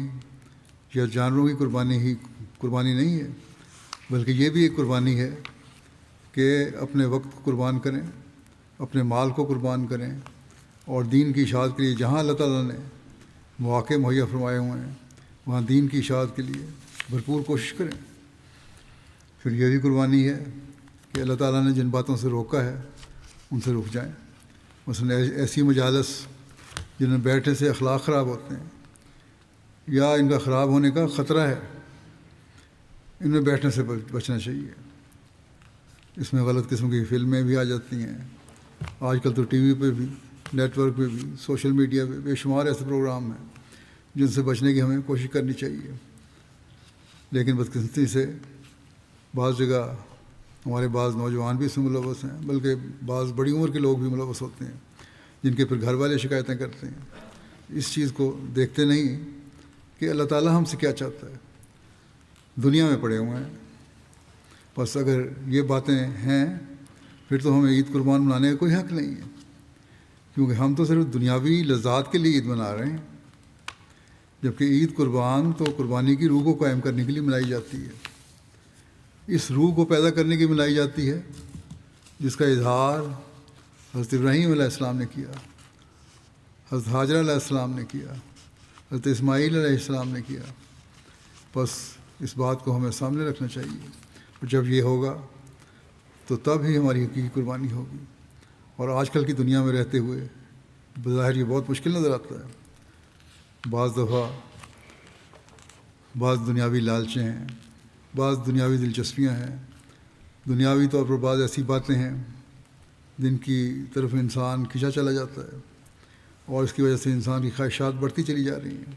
یا جانوروں کی قربانی نہیں ہے، بلکہ یہ بھی ایک قربانی ہے کہ اپنے وقت کو قربان کریں، اپنے مال کو قربان کریں اور دین کی اشاعت کے لیے جہاں اللہ تعالیٰ نے مواقع مہیا فرمائے ہوئے ہیں وہاں دین کی اشاعت کے لیے بھرپور کوشش کریں۔ پھر یہ بھی قربانی ہے کہ اللہ تعالیٰ نے جن باتوں سے روکا ہے ان سے رک جائیں، مثلا ایسی مجالس جن میں بیٹھنے سے اخلاق خراب ہوتے ہیں یا ان کا خراب ہونے کا خطرہ ہے، ان میں بیٹھنے سے بچنا چاہیے۔ اس میں غلط قسم کی فلمیں بھی آ جاتی ہیں، آج کل تو ٹی وی پہ بھی، نیٹ ورک پہ بھی، سوشل میڈیا پہ بے شمار ایسے پروگرام ہیں جن سے بچنے کی ہمیں کوشش کرنی چاہیے، لیکن بدقسمتی سے بعض جگہ ہمارے بعض نوجوان بھی اس میں ملوث ہیں، بلکہ بعض بڑی عمر کے لوگ بھی ملوث ہوتے ہیں، جن کے پھر گھر والے شکایتیں کرتے ہیں۔ اس چیز کو دیکھتے نہیں کہ اللہ تعالیٰ ہم سے کیا چاہتا ہے۔ دنیا میں پڑے ہوئے ہیں، بس اگر یہ باتیں ہیں پھر تو ہمیں عید قربان منانے کا کوئی حق نہیں ہے، کیونکہ ہم تو صرف دنیاوی لذات کے لیے عید منا رہے ہیں، جبکہ عید قربان تو قربانی کی روح کو قائم کرنے کے لیے منائی جاتی ہے۔ اس روح کو پیدا کرنے کی منائی جاتی ہے جس کا اظہار حضرت ابراہیم علیہ السلام نے کیا، حضرت حاجرہ علیہ السلام نے کیا، حضرت اسماعیل علیہ السلام نے کیا۔ بس اس بات کو ہمیں سامنے رکھنا چاہیے، اور جب یہ ہوگا تو تب ہی ہماری حقیقی قربانی ہوگی۔ اور آج کل کی دنیا میں رہتے ہوئے بظاہر یہ بہت مشکل نظر آتا ہے۔ بعض دفعہ بعض دنیاوی لالچیں ہیں، بعض دنیاوی دلچسپیاں ہیں، دنیاوی طور پر بعض ایسی باتیں ہیں جن کی طرف انسان کھنچا چلا جاتا ہے، اور اس کی وجہ سے انسان کی خواہشات بڑھتی چلی جا رہی ہیں۔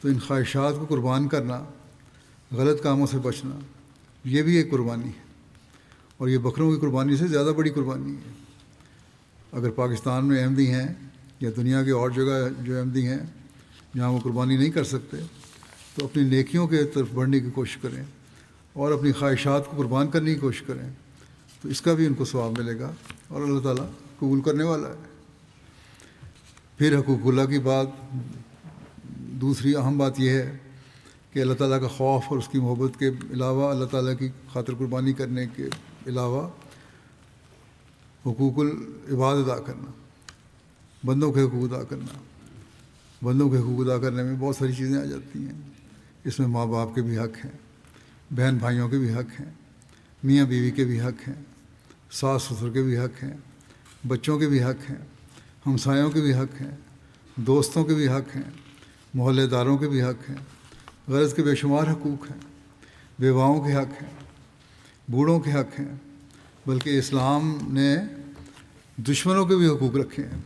تو ان خواہشات کو قربان کرنا، غلط کاموں سے بچنا، یہ بھی ایک قربانی ہے، اور یہ بکروں کی قربانی سے زیادہ بڑی قربانی ہے۔ اگر پاکستان میں احمدی ہیں یا دنیا کی اور جگہ جو احمدی ہیں جہاں وہ قربانی نہیں کر سکتے، تو اپنی نیکیوں کے طرف بڑھنے کی کوشش کریں اور اپنی خواہشات کو قربان کرنے کی کوشش کریں، تو اس کا بھی ان کو ثواب ملے گا، اور اللہ تعالیٰ قبول کرنے والا ہے۔ پھر حقوق اللہ کی بات، دوسری اہم بات یہ ہے کہ اللہ تعالیٰ کا خوف اور اس کی محبت کے علاوہ، اللہ تعالیٰ کی خاطر قربانی کرنے کے علاوہ حقوق العباد ادا کرنا، بندوں کے حقوق ادا کرنا۔ بندوں کے حقوق ادا کرنے میں بہت ساری چیزیں آ جاتی ہیں۔ اس میں ماں باپ کے بھی حق ہیں، بہن بھائیوں کے بھی حق ہیں، میاں بیوی کے بھی حق ہیں، ساس سسر کے بھی حق ہیں، بچوں کے بھی حق ہیں، ہمسایوں کے بھی حق ہیں، دوستوں کے بھی حق ہیں، محلے داروں کے بھی حق ہیں۔ غرض کے بے شمار حقوق ہیں، بیواؤں کے حق ہیں، بوڑھوں کے حق ہیں، بلکہ اسلام نے دشمنوں کے بھی حقوق رکھے ہیں۔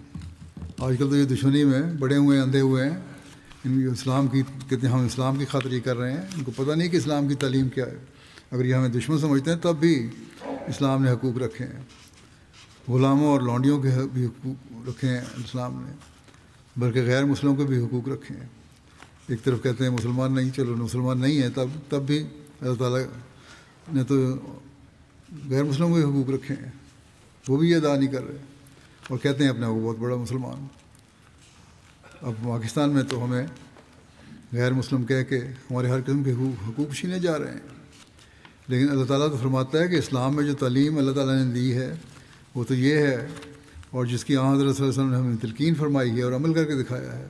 آج کل تو یہ دشمنی میں بڑے ہوئے اندھے ہوئے ہیں، ان اسلام کی کہتے ہیں ہم اسلام کی خاطر یہ کر رہے ہیں، ان کو پتہ نہیں کہ اسلام کی تعلیم کیا ہے۔ اگر یہ ہمیں دشمن سمجھتے ہیں تب بھی اسلام نے حقوق رکھے ہیں، غلاموں اور لونڈیوں کے بھی حقوق رکھے ہیں اسلام نے، بلکہ غیر مسلموں کے بھی حقوق رکھے ہیں۔ ایک طرف کہتے ہیں مسلمان نہیں، چلو مسلمان نہیں ہیں تب بھی اللہ تعالیٰ نے تو غیر مسلموں کے حقوق رکھے ہیں، وہ بھی یہ ادا نہیں کر رہے، اور کہتے ہیں اپنے کو بہت بڑا مسلمان۔ اب پاکستان میں تو ہمیں غیر مسلم کہہ کے ہمارے ہر قسم کے حقوق چھینے جا رہے ہیں، لیکن اللہ تعالیٰ تو فرماتا ہے کہ اسلام میں جو تعلیم اللہ تعالیٰ نے دی ہے وہ تو یہ ہے، اور جس کی حضرت صلی اللہ علیہ وسلم نے ہمیں تلقین فرمائی ہے اور عمل کر کے دکھایا ہے،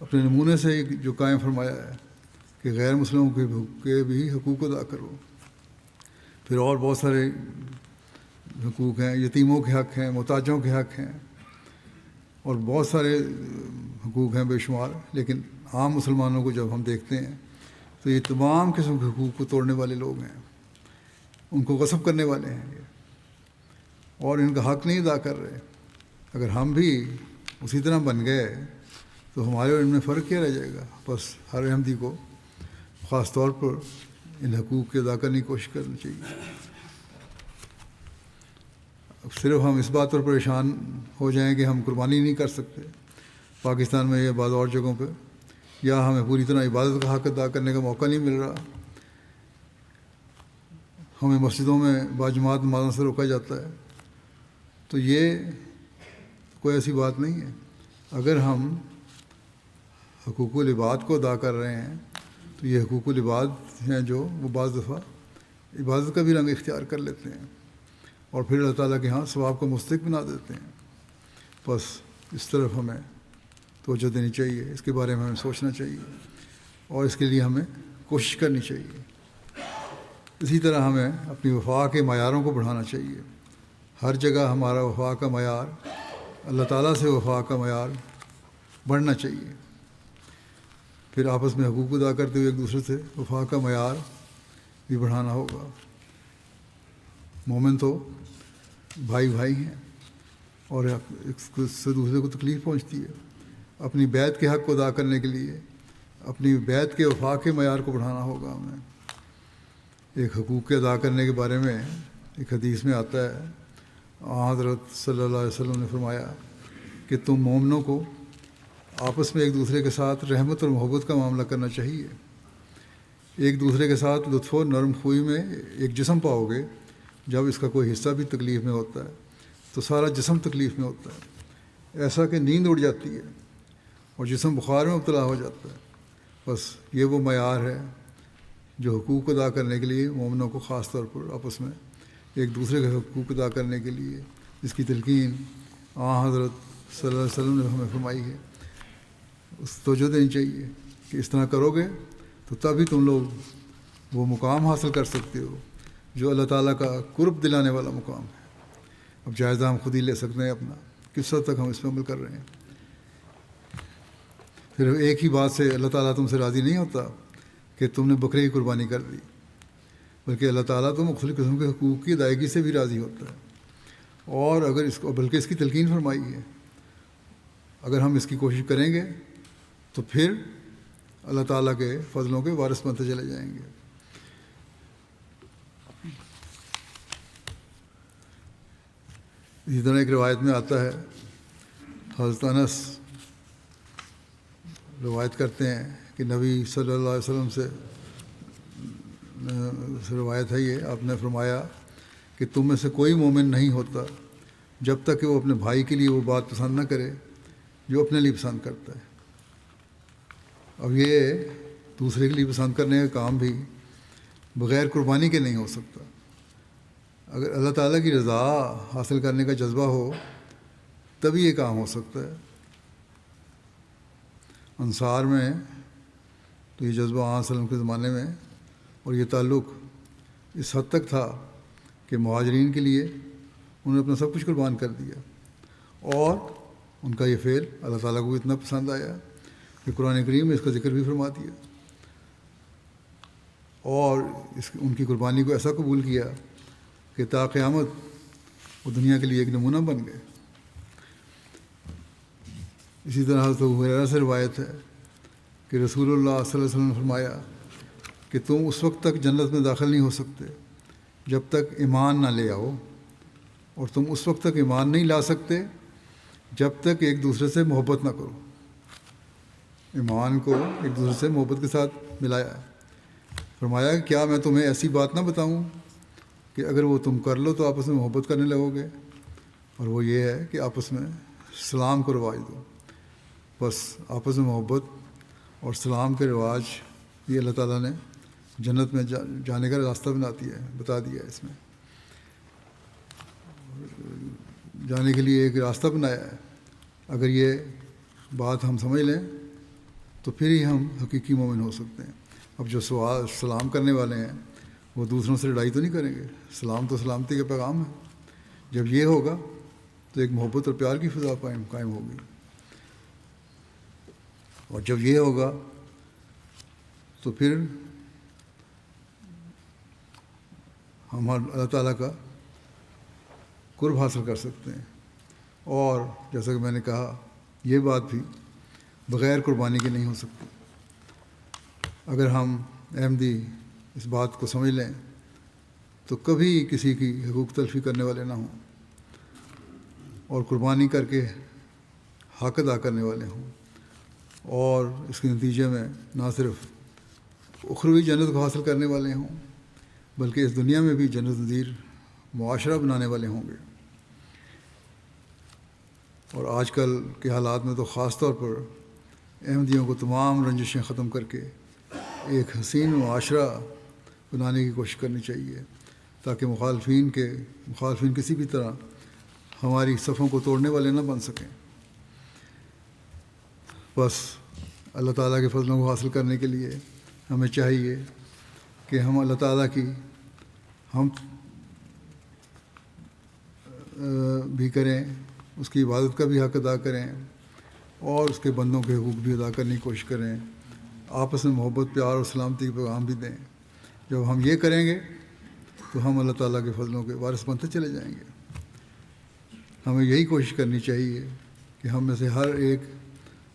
اپنے نمونے سے جو قائم فرمایا ہے کہ غیر مسلموں کے بھی حقوق ادا کرو۔ پھر اور بہت سارے حقوق ہیں، یتیموں کے حق ہیں، محتاجوں کے حق ہیں، اور بہت سارے حقوق ہیں بے شمار۔ لیکن عام مسلمانوں کو جب ہم دیکھتے ہیں تو یہ تمام قسم کے حقوق کو توڑنے والے لوگ ہیں، ان کو غصب کرنے والے ہیں یہ، اور ان کا حق نہیں ادا کر رہے۔ اگر ہم بھی اسی طرح بن گئے تو ہمارے اور ان میں فرق کیا رہ جائے گا؟ بس ہر احمدی کو خاص طور پر ان حقوق کے ادا کرنے کی کوشش کرنی چاہیے۔ اب صرف ہم اس بات پر پریشان ہو جائیں کہ ہم قربانی نہیں کر سکتے پاکستان میں یا بعض اور جگہوں پہ، یا ہمیں پوری طرح عبادت کا حق ادا کرنے کا موقع نہیں مل رہا، ہمیں مسجدوں میں باجماعت نمازوں سے روکا جاتا ہے، تو یہ کوئی ایسی بات نہیں ہے۔ اگر ہم حقوق العباد کو ادا کر رہے ہیں تو یہ حقوق العباد ہیں جو وہ بعض دفعہ عبادت کا بھی رنگ اختیار کر لیتے ہیں، اور پھر اللہ تعالیٰ کے ہاں ثواب کو مستحق بنا دیتے ہیں۔ بس اس طرف ہمیں توجہ دینی چاہیے، اس کے بارے میں ہمیں سوچنا چاہیے، اور اس کے لیے ہمیں کوشش کرنی چاہیے۔ اسی طرح ہمیں اپنی وفا کے معیاروں کو بڑھانا چاہیے۔ ہر جگہ ہمارا وفا کا معیار، اللہ تعالیٰ سے وفا کا معیار بڑھنا چاہیے۔ پھر آپس میں حقوق ادا کرتے ہوئے ایک دوسرے سے وفا کا معیار بھی بڑھانا ہوگا۔ مومن تو بھائی بھائی ہیں، اور ایک سے دوسرے کو تکلیف پہنچتی ہے۔ اپنی بیعت کے حق کو ادا کرنے کے لیے اپنی بیعت کے وفا کے معیار کو بڑھانا ہوگا ہمیں۔ ایک حقوق کے ادا کرنے کے بارے میں ایک حدیث میں آتا ہے، حضرت صلی اللہ علیہ وسلم نے فرمایا کہ تم مومنوں کو آپس میں ایک دوسرے کے ساتھ رحمت اور محبت کا معاملہ کرنا چاہیے۔ ایک دوسرے کے ساتھ لطف و نرم خوئی میں ایک جسم پاؤ گے، جب اس کا کوئی حصہ بھی تکلیف میں ہوتا ہے تو سارا جسم تکلیف میں ہوتا ہے، ایسا کہ نیند اڑ جاتی ہے اور جسم بخار میں مبتلا ہو جاتا ہے۔ بس یہ وہ معیار ہے جو حقوق ادا کرنے کے لیے مومنوں کو خاص طور پر آپس میں ایک دوسرے کے حقوق ادا کرنے کے لیے اس کی تلقین حضرت صلی اللہ علیہ وسلم نے ہمیں فرمائی ہے، اس توجہ دینی چاہیے کہ اس طرح کرو گے تو تبھی تم لوگ وہ مقام حاصل کر سکتے ہو جو اللہ تعالیٰ کا قرب دلانے والا مقام ہے۔ اب جائزہ ہم خود ہی لے سکتے ہیں اپنا، کس حد تک ہم اس پہ عمل کر رہے ہیں۔ صرف ایک ہی بات سے اللہ تعالیٰ تم سے راضی نہیں ہوتا کہ تم نے بکرے کی قربانی کر دی، بلکہ اللہ تعالیٰ تو مختلف قسم کے حقوق کی ادائیگی سے بھی راضی ہوتا ہے، اور اگر اس کو بلکہ اس کی تلقین فرمائی ہے، اگر ہم اس کی کوشش کریں گے تو پھر اللہ تعالیٰ کے فضلوں کے وارث بنتے چلے جائیں گے۔ اسی طرح ایک روایت میں آتا ہے، حضرت انس روایت کرتے ہیں کہ نبی صلی اللہ علیہ وسلم سے روایت ہے یہ، آپ نے فرمایا کہ تم میں سے کوئی مومن نہیں ہوتا جب تک کہ وہ اپنے بھائی کے لیے وہ بات پسند نہ کرے جو اپنے لیے پسند کرتا ہے۔ اب یہ دوسرے کے لیے پسند کرنے کا کام بھی بغیر قربانی کے نہیں ہو سکتا۔ اگر اللہ تعالیٰ کی رضا حاصل کرنے کا جذبہ ہو تبھی یہ کام ہو سکتا ہے۔ انصار میں تو یہ جذبہ آن وسلم کے زمانے میں، اور یہ تعلق اس حد تک تھا کہ مہاجرین کے لیے انہوں نے اپنا سب کچھ قربان کر دیا، اور ان کا یہ فعل اللہ تعالیٰ کو اتنا پسند آیا کہ قرآن کریم میں اس کا ذکر بھی فرما دیا، اور ان کی قربانی کو ایسا قبول کیا کہ تا قیامت وہ دنیا کے لیے ایک نمونہ بن گئے۔ اسی طرح حضرت ابو ہریرہ سے روایت ہے کہ رسول اللہ صلی اللہ علیہ وسلم نے فرمایا کہ تم اس وقت تک جنت میں داخل نہیں ہو سکتے جب تک ایمان نہ لے آؤ، اور تم اس وقت تک ایمان نہیں لا سکتے جب تک ایک دوسرے سے محبت نہ کرو۔ ایمان کو ایک دوسرے سے محبت کے ساتھ ملایا، فرمایا کہ کیا میں تمہیں ایسی بات نہ بتاؤں کہ اگر وہ تم کر لو تو آپس میں محبت کرنے لگو گے، اور وہ یہ ہے کہ آپس میں سلام کو رواج دو۔ بس آپس میں محبت اور سلام کے رواج یہ اللہ تعالیٰ نے جنت میں جانے کا راستہ بتا دیا ہے، اس میں جانے کے لیے ایک راستہ بنایا ہے۔ اگر یہ بات ہم سمجھ لیں تو پھر ہی ہم حقیقی مومن ہو سکتے ہیں۔ اب جو سلام کرنے والے ہیں وہ دوسروں سے لڑائی تو نہیں کریں گے، سلام تو سلامتی کا پیغام ہے۔ جب یہ ہوگا تو ایک محبت اور پیار کی فضا قائم ہوگی، اور جب یہ ہوگا تو پھر ہم اللہ تعالیٰ کا قرب حاصل کر سکتے ہیں۔ اور جیسا کہ میں نے کہا، یہ بات بھی بغیر قربانی کے نہیں ہو سکتی۔ اگر ہم احمدی اس بات کو سمجھ لیں تو کبھی کسی کی حقوق تلفی کرنے والے نہ ہوں، اور قربانی کر کے حق ادا کرنے والے ہوں، اور اس کے نتیجے میں نہ صرف اخروی جنت کو حاصل کرنے والے ہوں بلکہ اس دنیا میں بھی جنت نظیر معاشرہ بنانے والے ہوں گے۔ اور آج کل کے حالات میں تو خاص طور پر احمدیوں کو تمام رنجشیں ختم کر کے ایک حسین معاشرہ بنانے کی کوشش کرنی چاہیے، تاکہ مخالفین کسی بھی طرح ہماری صفوں کو توڑنے والے نہ بن سکیں۔ بس اللہ تعالیٰ کے فضلوں کو حاصل کرنے کے لیے ہمیں چاہیے کہ ہم اللہ تعالیٰ کی ہم بھی کریں، اس کی عبادت کا بھی حق ادا کریں، اور اس کے بندوں کے حقوق بھی ادا کرنے کی کوشش کریں، آپس میں محبت، پیار اور سلامتی کے پیغام بھی دیں۔ جب ہم یہ کریں گے تو ہم اللہ تعالیٰ کے فضلوں کے وارث بنتے چلے جائیں گے۔ ہمیں یہی کوشش کرنی چاہیے کہ ہم میں سے ہر ایک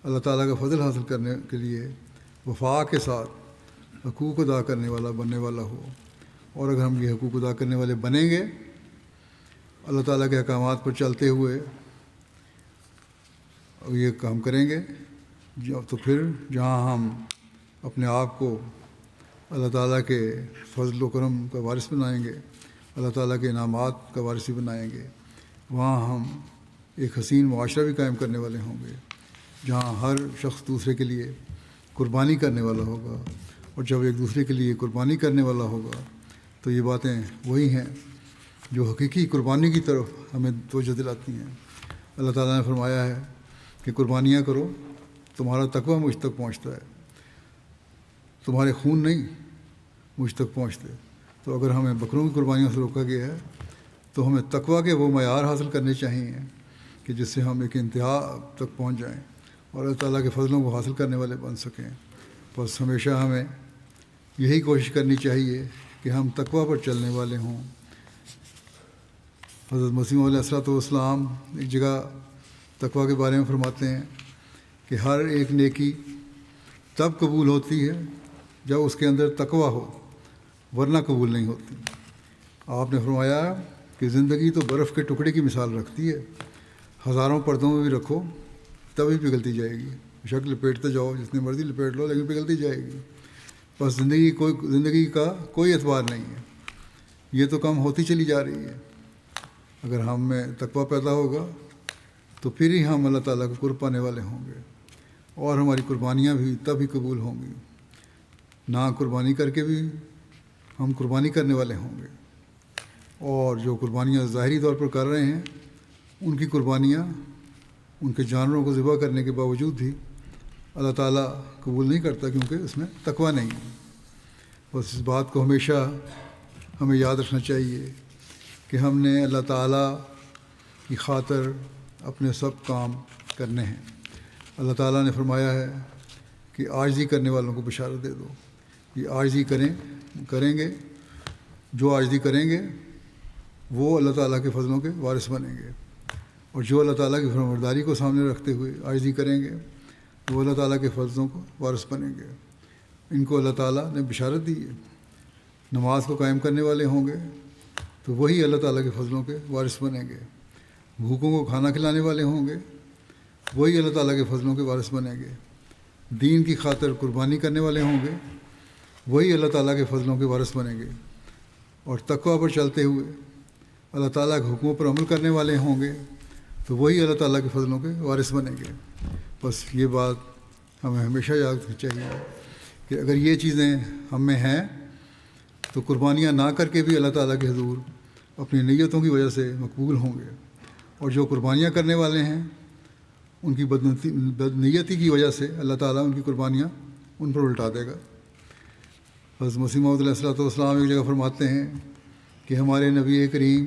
اللہ تعالیٰ کا فضل حاصل کرنے کے لیے وفا کے ساتھ حقوق ادا کرنے والا بننے والا ہو، اور اگر ہم یہ حقوق ادا کرنے والے بنیں گے، اللہ تعالیٰ کے احکامات پر چلتے ہوئے یہ کام کریں گے، تو پھر جہاں ہم اپنے آپ کو اللہ تعالیٰ کے فضل و کرم کا وارث بنائیں گے، اللہ تعالیٰ کے انعامات کا وارث بھی بنائیں گے، وہاں ہم ایک حسین معاشرہ بھی قائم کرنے والے ہوں گے، جہاں ہر شخص دوسرے کے لیے قربانی کرنے والا ہوگا۔ اور جب ایک دوسرے کے لیے قربانی کرنے والا ہوگا تو یہ باتیں وہی ہیں جو حقیقی قربانی کی طرف ہمیں توجہ دلاتی ہیں۔ اللہ تعالیٰ نے فرمایا ہے کہ قربانیاں کرو، تمہارا تقویٰ مجھ تک پہنچتا ہے، تمہارے خون نہیں مجھ تک پہنچتے۔ تو اگر ہمیں بکروں کی قربانیوں سے روکا گیا ہے تو ہمیں تقویٰ کے وہ معیار حاصل کرنے چاہیے کہ جس سے ہم ایک انتہا تک پہنچ جائیں اور اللہ تعالیٰ کے فضلوں کو حاصل کرنے والے بن سکیں۔ بس ہمیشہ ہمیں یہی کوشش کرنی چاہیے کہ ہم تقویٰ پر چلنے والے ہوں۔ حضرت مسیح علیہ السلام ایک جگہ تقویٰ کے بارے میں فرماتے ہیں کہ ہر ایک نیکی تب قبول ہوتی ہے جب اس کے اندر تقویٰ ہو، ورنہ قبول نہیں ہوتی۔ آپ نے فرمایا کہ زندگی تو برف کے ٹکڑے کی مثال رکھتی ہے، ہزاروں پردوں میں بھی رکھو تبھی پگھلتی جائے گی، شک لپیٹتے جاؤ جتنی مرضی لپیٹ لو لیکن پگھلتی جائے گی۔ بس زندگی کا کوئی اعتبار نہیں ہے، یہ تو کم ہوتی چلی جا رہی ہے۔ اگر ہم میں تقویٰ پیدا ہوگا تو پھر ہی ہم اللہ تعالیٰ کو قرب پانے والے ہوں گے، اور ہماری قربانیاں بھی تب ہی قبول ہوں گی۔ نہ قربانی کر کے بھی ہم قربانی کرنے والے ہوں گے، اور جو قربانیاں ظاہری طور پر کر رہے ہیں ان کی قربانیاں ان کے جانوروں کو ذبح کرنے کے باوجود بھی اللہ تعالیٰ قبول نہیں کرتا، کیونکہ اس میں تقویٰ نہیں ہے۔ بس اس بات کو ہمیشہ ہمیں یاد رکھنا چاہیے کہ ہم نے اللہ تعالیٰ کی خاطر اپنے سب کام کرنے ہیں۔ اللہ تعالیٰ نے فرمایا ہے کہ عاجزی کرنے والوں کو بشارت دے دو، یہ عاجزی کریں گے، جو عاجزی کریں گے وہ اللہ تعالیٰ کے فضلوں کے وارث بنیں گے، اور جو اللہ تعالیٰ کی فرمانبرداری کو سامنے رکھتے ہوئے عاجزی کریں گے وہ اللہ تعالیٰ کے فضلوں کو وارث بنیں گے۔ ان کو اللہ تعالیٰ نے بشارت دی ہے۔ نماز کو قائم کرنے والے ہوں گے تو وہی اللہ تعالیٰ کے فضلوں کے وارث بنیں گے۔ بھوکوں کو کھانا کھلانے والے ہوں گے وہی اللہ تعالیٰ کے فضلوں کے وارث بنیں گے۔ دین کی خاطر قربانی کرنے والے ہوں گے وہی اللہ تعالیٰ کے فضلوں کے وارث بنیں گے، اور تقویٰ پر چلتے ہوئے اللہ تعالیٰ کے حکموں پر عمل کرنے والے ہوں گے تو وہی اللہ تعالیٰ کے فضلوں کے وارث بنیں گے۔ بس یہ بات ہمیں ہمیشہ یاد رکھنی چاہیے کہ اگر یہ چیزیں ہم میں ہیں تو قربانیاں نہ کر کے بھی اللہ تعالیٰ کے حضور اپنی نیتوں کی وجہ سے مقبول ہوں گے، اور جو قربانیاں کرنے والے ہیں ان کی بدنیتی کی وجہ سے اللہ تعالیٰ ان کی قربانیاں ان پر الٹا دے گا۔ حضرت مسیح موعود علیہ السلام ایک جگہ فرماتے ہیں کہ ہمارے نبی کریم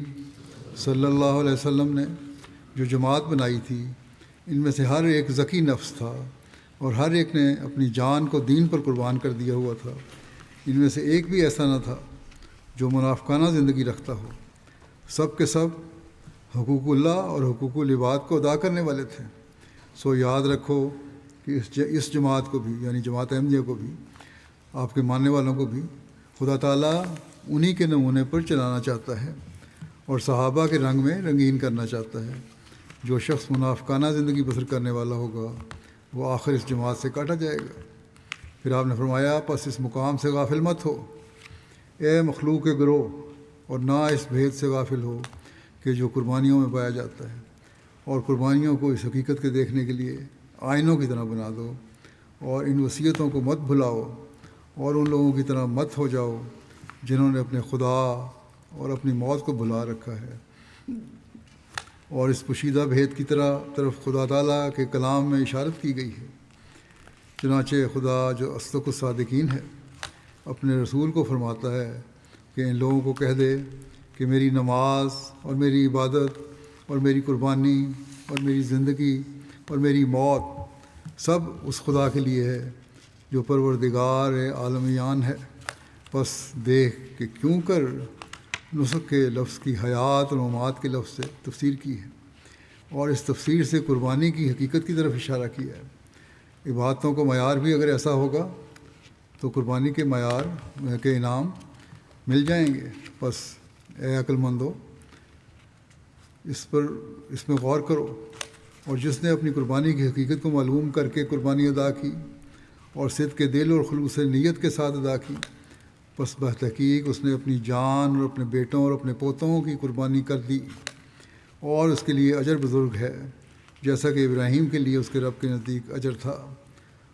صلی اللہ علیہ وسلم نے جو جماعت بنائی تھی ان میں سے ہر ایک ذکی نفس تھا، اور ہر ایک نے اپنی جان کو دین پر قربان کر دیا ہوا تھا۔ ان میں سے ایک بھی ایسا نہ تھا جو منافقانہ زندگی رکھتا ہو، سب کے سب حقوق اللہ اور حقوق العباد کو ادا کرنے والے تھے۔ سو یاد رکھو کہ اس جماعت کو بھی، یعنی جماعت احمدیہ کو بھی، آپ کے ماننے والوں کو بھی خدا تعالیٰ انہی کے نمونے پر چلانا چاہتا ہے اور صحابہ کے رنگ میں رنگین کرنا چاہتا ہے۔ جو شخص منافقانہ زندگی بسر کرنے والا ہوگا وہ آخر اس جماعت سے کاٹا جائے گا۔ پھر آپ نے فرمایا پس اس مقام سے غافل مت ہو اے مخلوق کے گروہ، اور نہ اس بھید سے غافل ہو کہ جو قربانیوں میں پایا جاتا ہے، اور قربانیوں کو اس حقیقت کے دیکھنے کے لیے آئینوں کی طرح بنا دو، اور ان وصیتوں کو مت بھلاؤ، اور ان لوگوں کی طرح مت ہو جاؤ جنہوں نے اپنے خدا اور اپنی موت کو بھلا رکھا ہے۔ اور اس پوشیدہ بھید کی طرف خدا تعالیٰ کے کلام میں اشارت کی گئی ہے۔ چنانچہ خدا جو اصدق الصادقین ہے اپنے رسول کو فرماتا ہے کہ ان لوگوں کو کہہ دے کہ میری نماز اور میری عبادت اور میری قربانی اور میری زندگی اور میری موت سب اس خدا کے لیے ہے جو پروردگار عالمیان ہے۔ بس دیکھ کہ کیوں کر نسخ کے لفظ کی حیات اور ممات کے لفظ سے تفسیر کی ہے، اور اس تفسیر سے قربانی کی حقیقت کی طرف اشارہ کیا ہے۔ عبادتوں کا معیار بھی اگر ایسا ہوگا تو قربانی کے معیار کے انعام مل جائیں گے۔ بس اے عقل مندو، اس میں غور کرو، اور جس نے اپنی قربانی کی حقیقت کو معلوم کر کے قربانی ادا کی اور صدق کے دل اور خلوص نیت کے ساتھ ادا کی، بس بتحقیق اس نے اپنی جان اور اپنے بیٹوں اور اپنے پوتوں کی قربانی کر دی، اور اس کے لیے اجر بزرگ ہے، جیسا کہ ابراہیم کے لیے اس کے رب کے نزدیک اجر تھا۔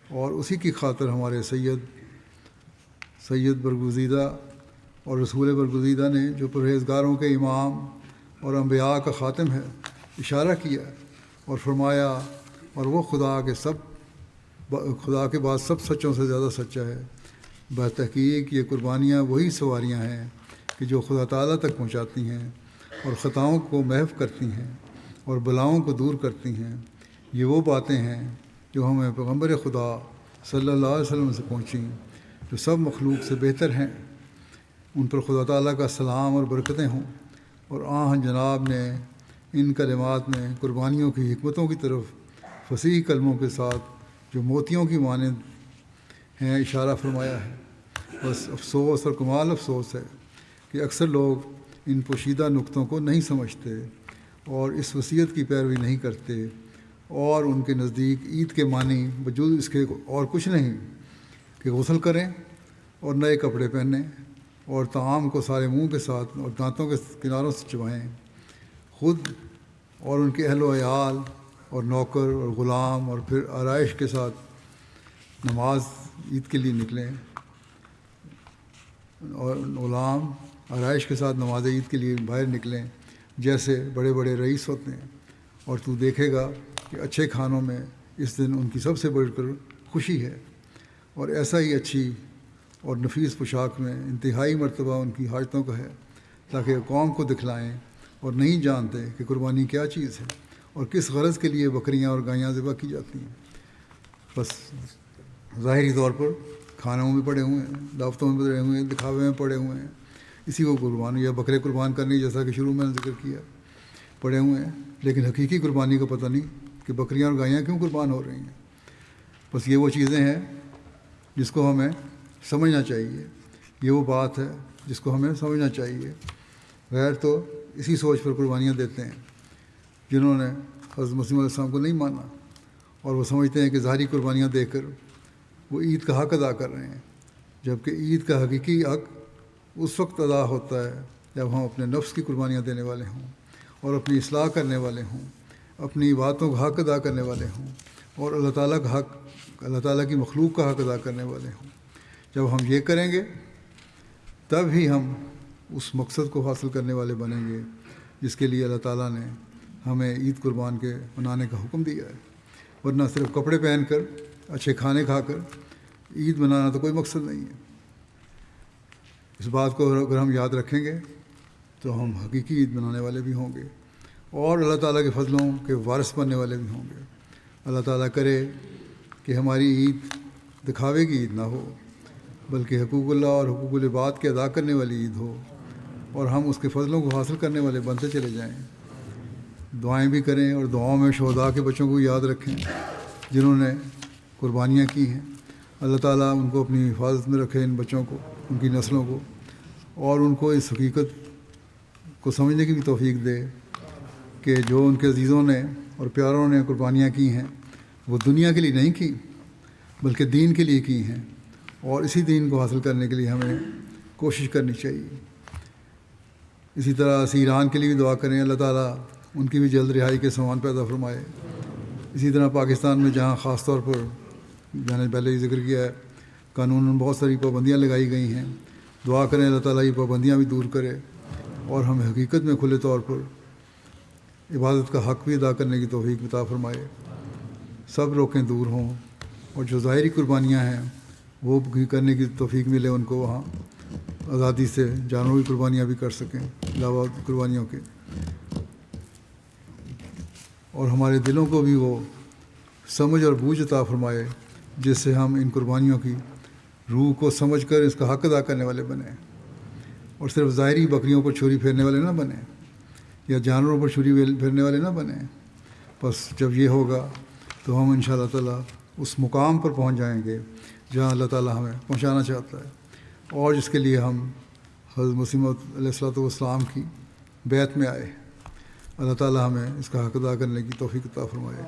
اور اسی کی خاطر ہمارے سید برگزیدہ اور رسول برگزیدہ نے، جو پرہیزگاروں کے امام اور انبیاء کا خاتم ہے، اشارہ کیا اور فرمایا، اور وہ خدا کے بعد سب سچوں سے زیادہ سچا ہے۔ بتحقیق یہ قربانیاں وہی سواریاں ہیں کہ جو خدا تعالیٰ تک پہنچاتی ہیں اور خطاؤں کو محو کرتی ہیں اور بلاؤں کو دور کرتی ہیں۔ یہ وہ باتیں ہیں جو ہمیں پیغمبر خدا صلی اللہ علیہ وسلم سے پہنچیں، جو سب مخلوق سے بہتر ہیں۔ ان پر خدا تعالیٰ کا سلام اور برکتیں ہوں، اور جناب نے ان کلمات میں قربانیوں کی حکمتوں کی طرف فصیح کلموں کے ساتھ جو موتیوں کی مانند ہیں اشارہ فرمایا ہے۔ بس افسوس اور کمال افسوس ہے کہ اکثر لوگ ان پوشیدہ نقطوں کو نہیں سمجھتے اور اس وصیت کی پیروی نہیں کرتے، اور ان کے نزدیک عید کے معنی وجود اس کے اور کچھ نہیں کہ غسل کریں اور نئے کپڑے پہنیں اور طعام کو سارے منہ کے ساتھ اور دانتوں کے کناروں سے چبائیں، خود اور ان کے اہل و عیال اور نوکر اور غلام، اور پھر آرائش کے ساتھ نماز عید کے لیے نکلیں، اور غلام آرائش کے ساتھ نماز عید کے لیے باہر نکلیں جیسے بڑے بڑے رئیس ہوتے ہیں۔ اور تو دیکھے گا کہ اچھے کھانوں میں اس دن ان کی سب سے بڑھ کر خوشی ہے، اور ایسا ہی اچھی اور نفیس پوشاک میں انتہائی مرتبہ ان کی حاجتوں کا ہے، تاکہ قوم کو دکھلائیں اور نہیں جانتے کہ قربانی کیا چیز ہے اور کس غرض کے لیے بکریاں اور گائیاں ذبح کی جاتی ہیں۔ بس ظاہری طور پر کھانوں میں پڑے ہوئے ہیں، دعوتوں میں پڑے ہوئے ہیں، دکھاوے میں پڑے ہوئے ہیں، اسی کو قربان یا بکرے قربان کرنے جیسا کہ شروع میں نے ذکر کیا پڑے ہوئے ہیں، لیکن حقیقی قربانی کا پتہ نہیں کہ بکریاں اور گائیاں کیوں قربان ہو رہی ہیں۔ بس یہ وہ چیزیں ہیں جس کو ہمیں سمجھنا چاہیے، یہ وہ بات ہے جس کو ہمیں سمجھنا چاہیے۔ غیر تو اسی سوچ پر قربانیاں دیتے ہیں جنہوں نے حضرت مسیح علیہ السلام کو نہیں مانا، اور وہ سمجھتے ہیں کہ ظاہری قربانیاں دے کر وہ عید کا حق ادا کر رہے ہیں، جبکہ عید کا حقیقی حق اس وقت ادا ہوتا ہے جب ہم اپنے نفس کی قربانیاں دینے والے ہوں اور اپنی اصلاح کرنے والے ہوں، اپنی باتوں کا حق ادا کرنے والے ہوں، اور اللہ تعالیٰ کا حق، اللہ تعالیٰ کی مخلوق کا حق ادا کرنے والے ہوں۔ جب ہم یہ کریں گے تب ہی ہم اس مقصد کو حاصل کرنے والے بنیں گے جس کے لیے اللہ تعالیٰ نے ہمیں عید قربان کے منانے کا حکم دیا ہے۔ ورنہ صرف کپڑے پہن کر اچھے کھانے کھا کر عید منانا تو کوئی مقصد نہیں ہے۔ اس بات کو اگر ہم یاد رکھیں گے تو ہم حقیقی عید منانے والے بھی ہوں گے اور اللہ تعالیٰ کے فضلوں کے وارث بننے والے بھی ہوں گے۔ اللہ تعالیٰ کرے کہ ہماری عید دکھاوے کی عید نہ ہو، بلکہ حقوق اللہ اور حقوق العباد کے ادا کرنے والی عید ہو، اور ہم اس کے فضلوں کو حاصل کرنے والے بنتے چلے جائیں۔ دعائیں بھی کریں اور دعاؤں میں شہداء کے بچوں کو یاد رکھیں جنہوں نے قربانیاں کی ہیں۔ اللہ تعالیٰ ان کو اپنی حفاظت میں رکھے، ان بچوں کو، ان کی نسلوں کو، اور ان کو اس حقیقت کو سمجھنے کی بھی توفیق دے کہ جو ان کے عزیزوں نے اور پیاروں نے قربانیاں کی ہیں وہ دنیا کے لیے نہیں کی بلکہ دین کے لیے کی ہیں، اور اسی دین کو حاصل کرنے کے لیے ہمیں کوشش کرنی چاہیے۔ اسی طرح اسیران کے لیے بھی دعا کریں، اللہ تعالیٰ ان کی بھی جلد رہائی کے سامان پیدا فرمائے۔ اسی طرح پاکستان میں جہاں خاص طور پر میں نے پہلے ہی ذکر کیا ہے قانون بہت ساری پابندیاں لگائی گئی ہیں، دعا کریں اللہ تعالیٰ یہ پابندیاں بھی دور کرے اور ہمیں حقیقت میں کھلے طور پر عبادت کا حق بھی ادا کرنے کی توفیق عطا فرمائے، سب روکیں دور ہوں، اور جو ظاہری قربانیاں ہیں وہ بھی کرنے کی توفیق ملے ان کو، وہاں آزادی سے جانوروں کی قربانیاں بھی کر سکیں علاوہ قربانیوں کے، اور ہمارے دلوں کو بھی وہ سمجھ اور بوجھ عطا فرمائے جس سے ہم ان قربانیوں کی روح کو سمجھ کر اس کا حق ادا کرنے والے بنیں، اور صرف ظاہری بکریوں پر چھری پھیرنے والے نہ بنیں یا جانوروں پر چھری پھیرنے والے نہ بنیں۔ بس جب یہ ہوگا تو ہم انشاءاللہ تعالیٰ اس مقام پر پہنچ جائیں گے جہاں اللہ تعالیٰ ہمیں پہنچانا چاہتا ہے، اور جس کے لیے ہم حضرت مسیح موعود علیہ الصلوۃ والسلام کی بیعت میں آئے۔ اللہ تعالیٰ ہمیں اس کا حق ادا کرنے کی توفیق عطا فرمائے۔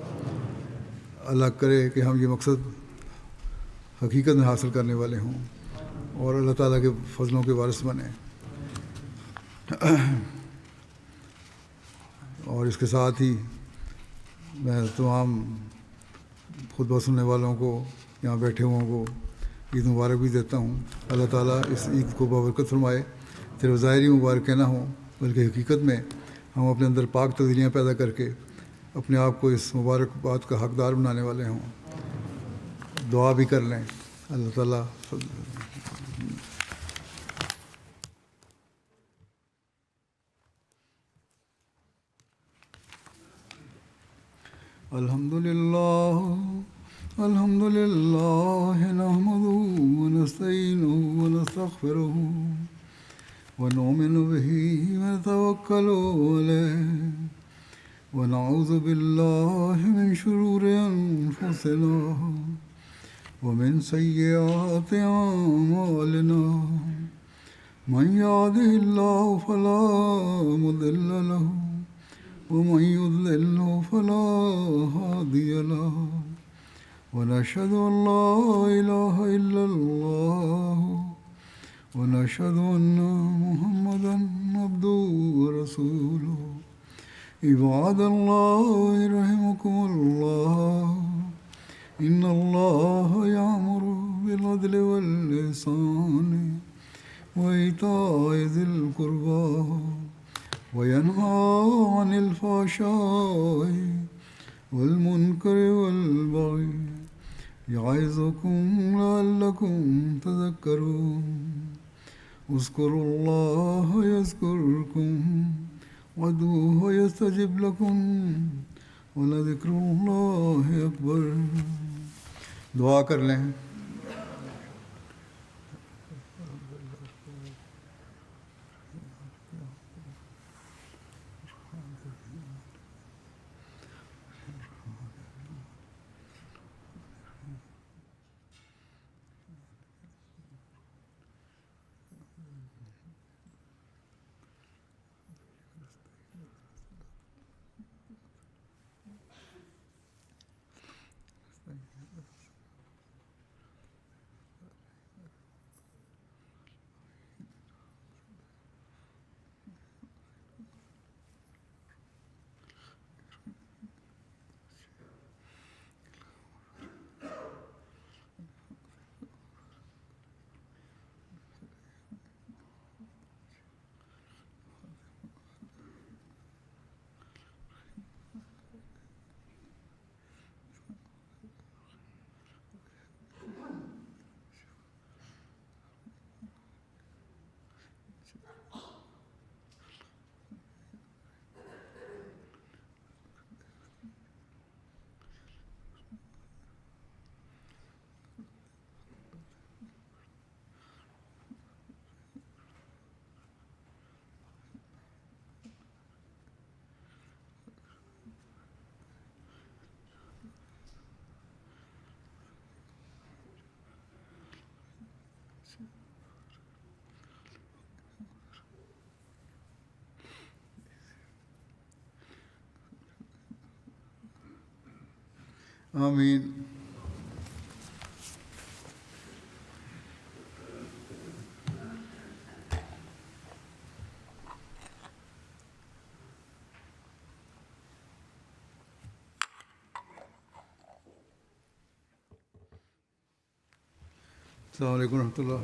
اللہ کرے کہ ہم یہ مقصد حقیقت میں حاصل کرنے والے ہوں اور اللہ تعالیٰ کے فضلوں کے وارث بنیں۔ اور اس کے ساتھ ہی میں تمام خطبہ سننے والوں کو، یہاں بیٹھے ہوں کو عید مبارک بھی دیتا ہوں۔ اللہ تعالیٰ اس عید کو بابرکت فرمائے، صرف ظاہری مبارک نہ ہوں بلکہ حقیقت میں ہم اپنے اندر پاک تبدیلیاں پیدا کر کے اپنے آپ کو اس مبارک بات کا حقدار بنانے والے ہوں۔ دعا بھی کر لیں۔ اللہ تعالیٰ الحمد للہ نحمده ونستعینه ونستغفره ونؤمن به ونتوکل علیہ ونعوذ باللہ من شرور انفسنا ومن سیئات اعمالنا من يهده الله فلا مضل له ومن يضلل فلا هادي له ونشهد أن لا إله إلا الله ونشهد أن محمدا عبده ورسوله عباد الله رحمكم الله إن الله يأمر بالعدل والإحسان وإيتاء ذي القربى وينهى عن الفحشاء والمنكر والبغي يعظكم لعلكم تذكرون اذكروا الله يذكركم وادعوه يستجب لكم ولذكر الله أكبر۔ دعا کر لیں۔ آمین۔ السلام علیکم ورحمۃ اللہ۔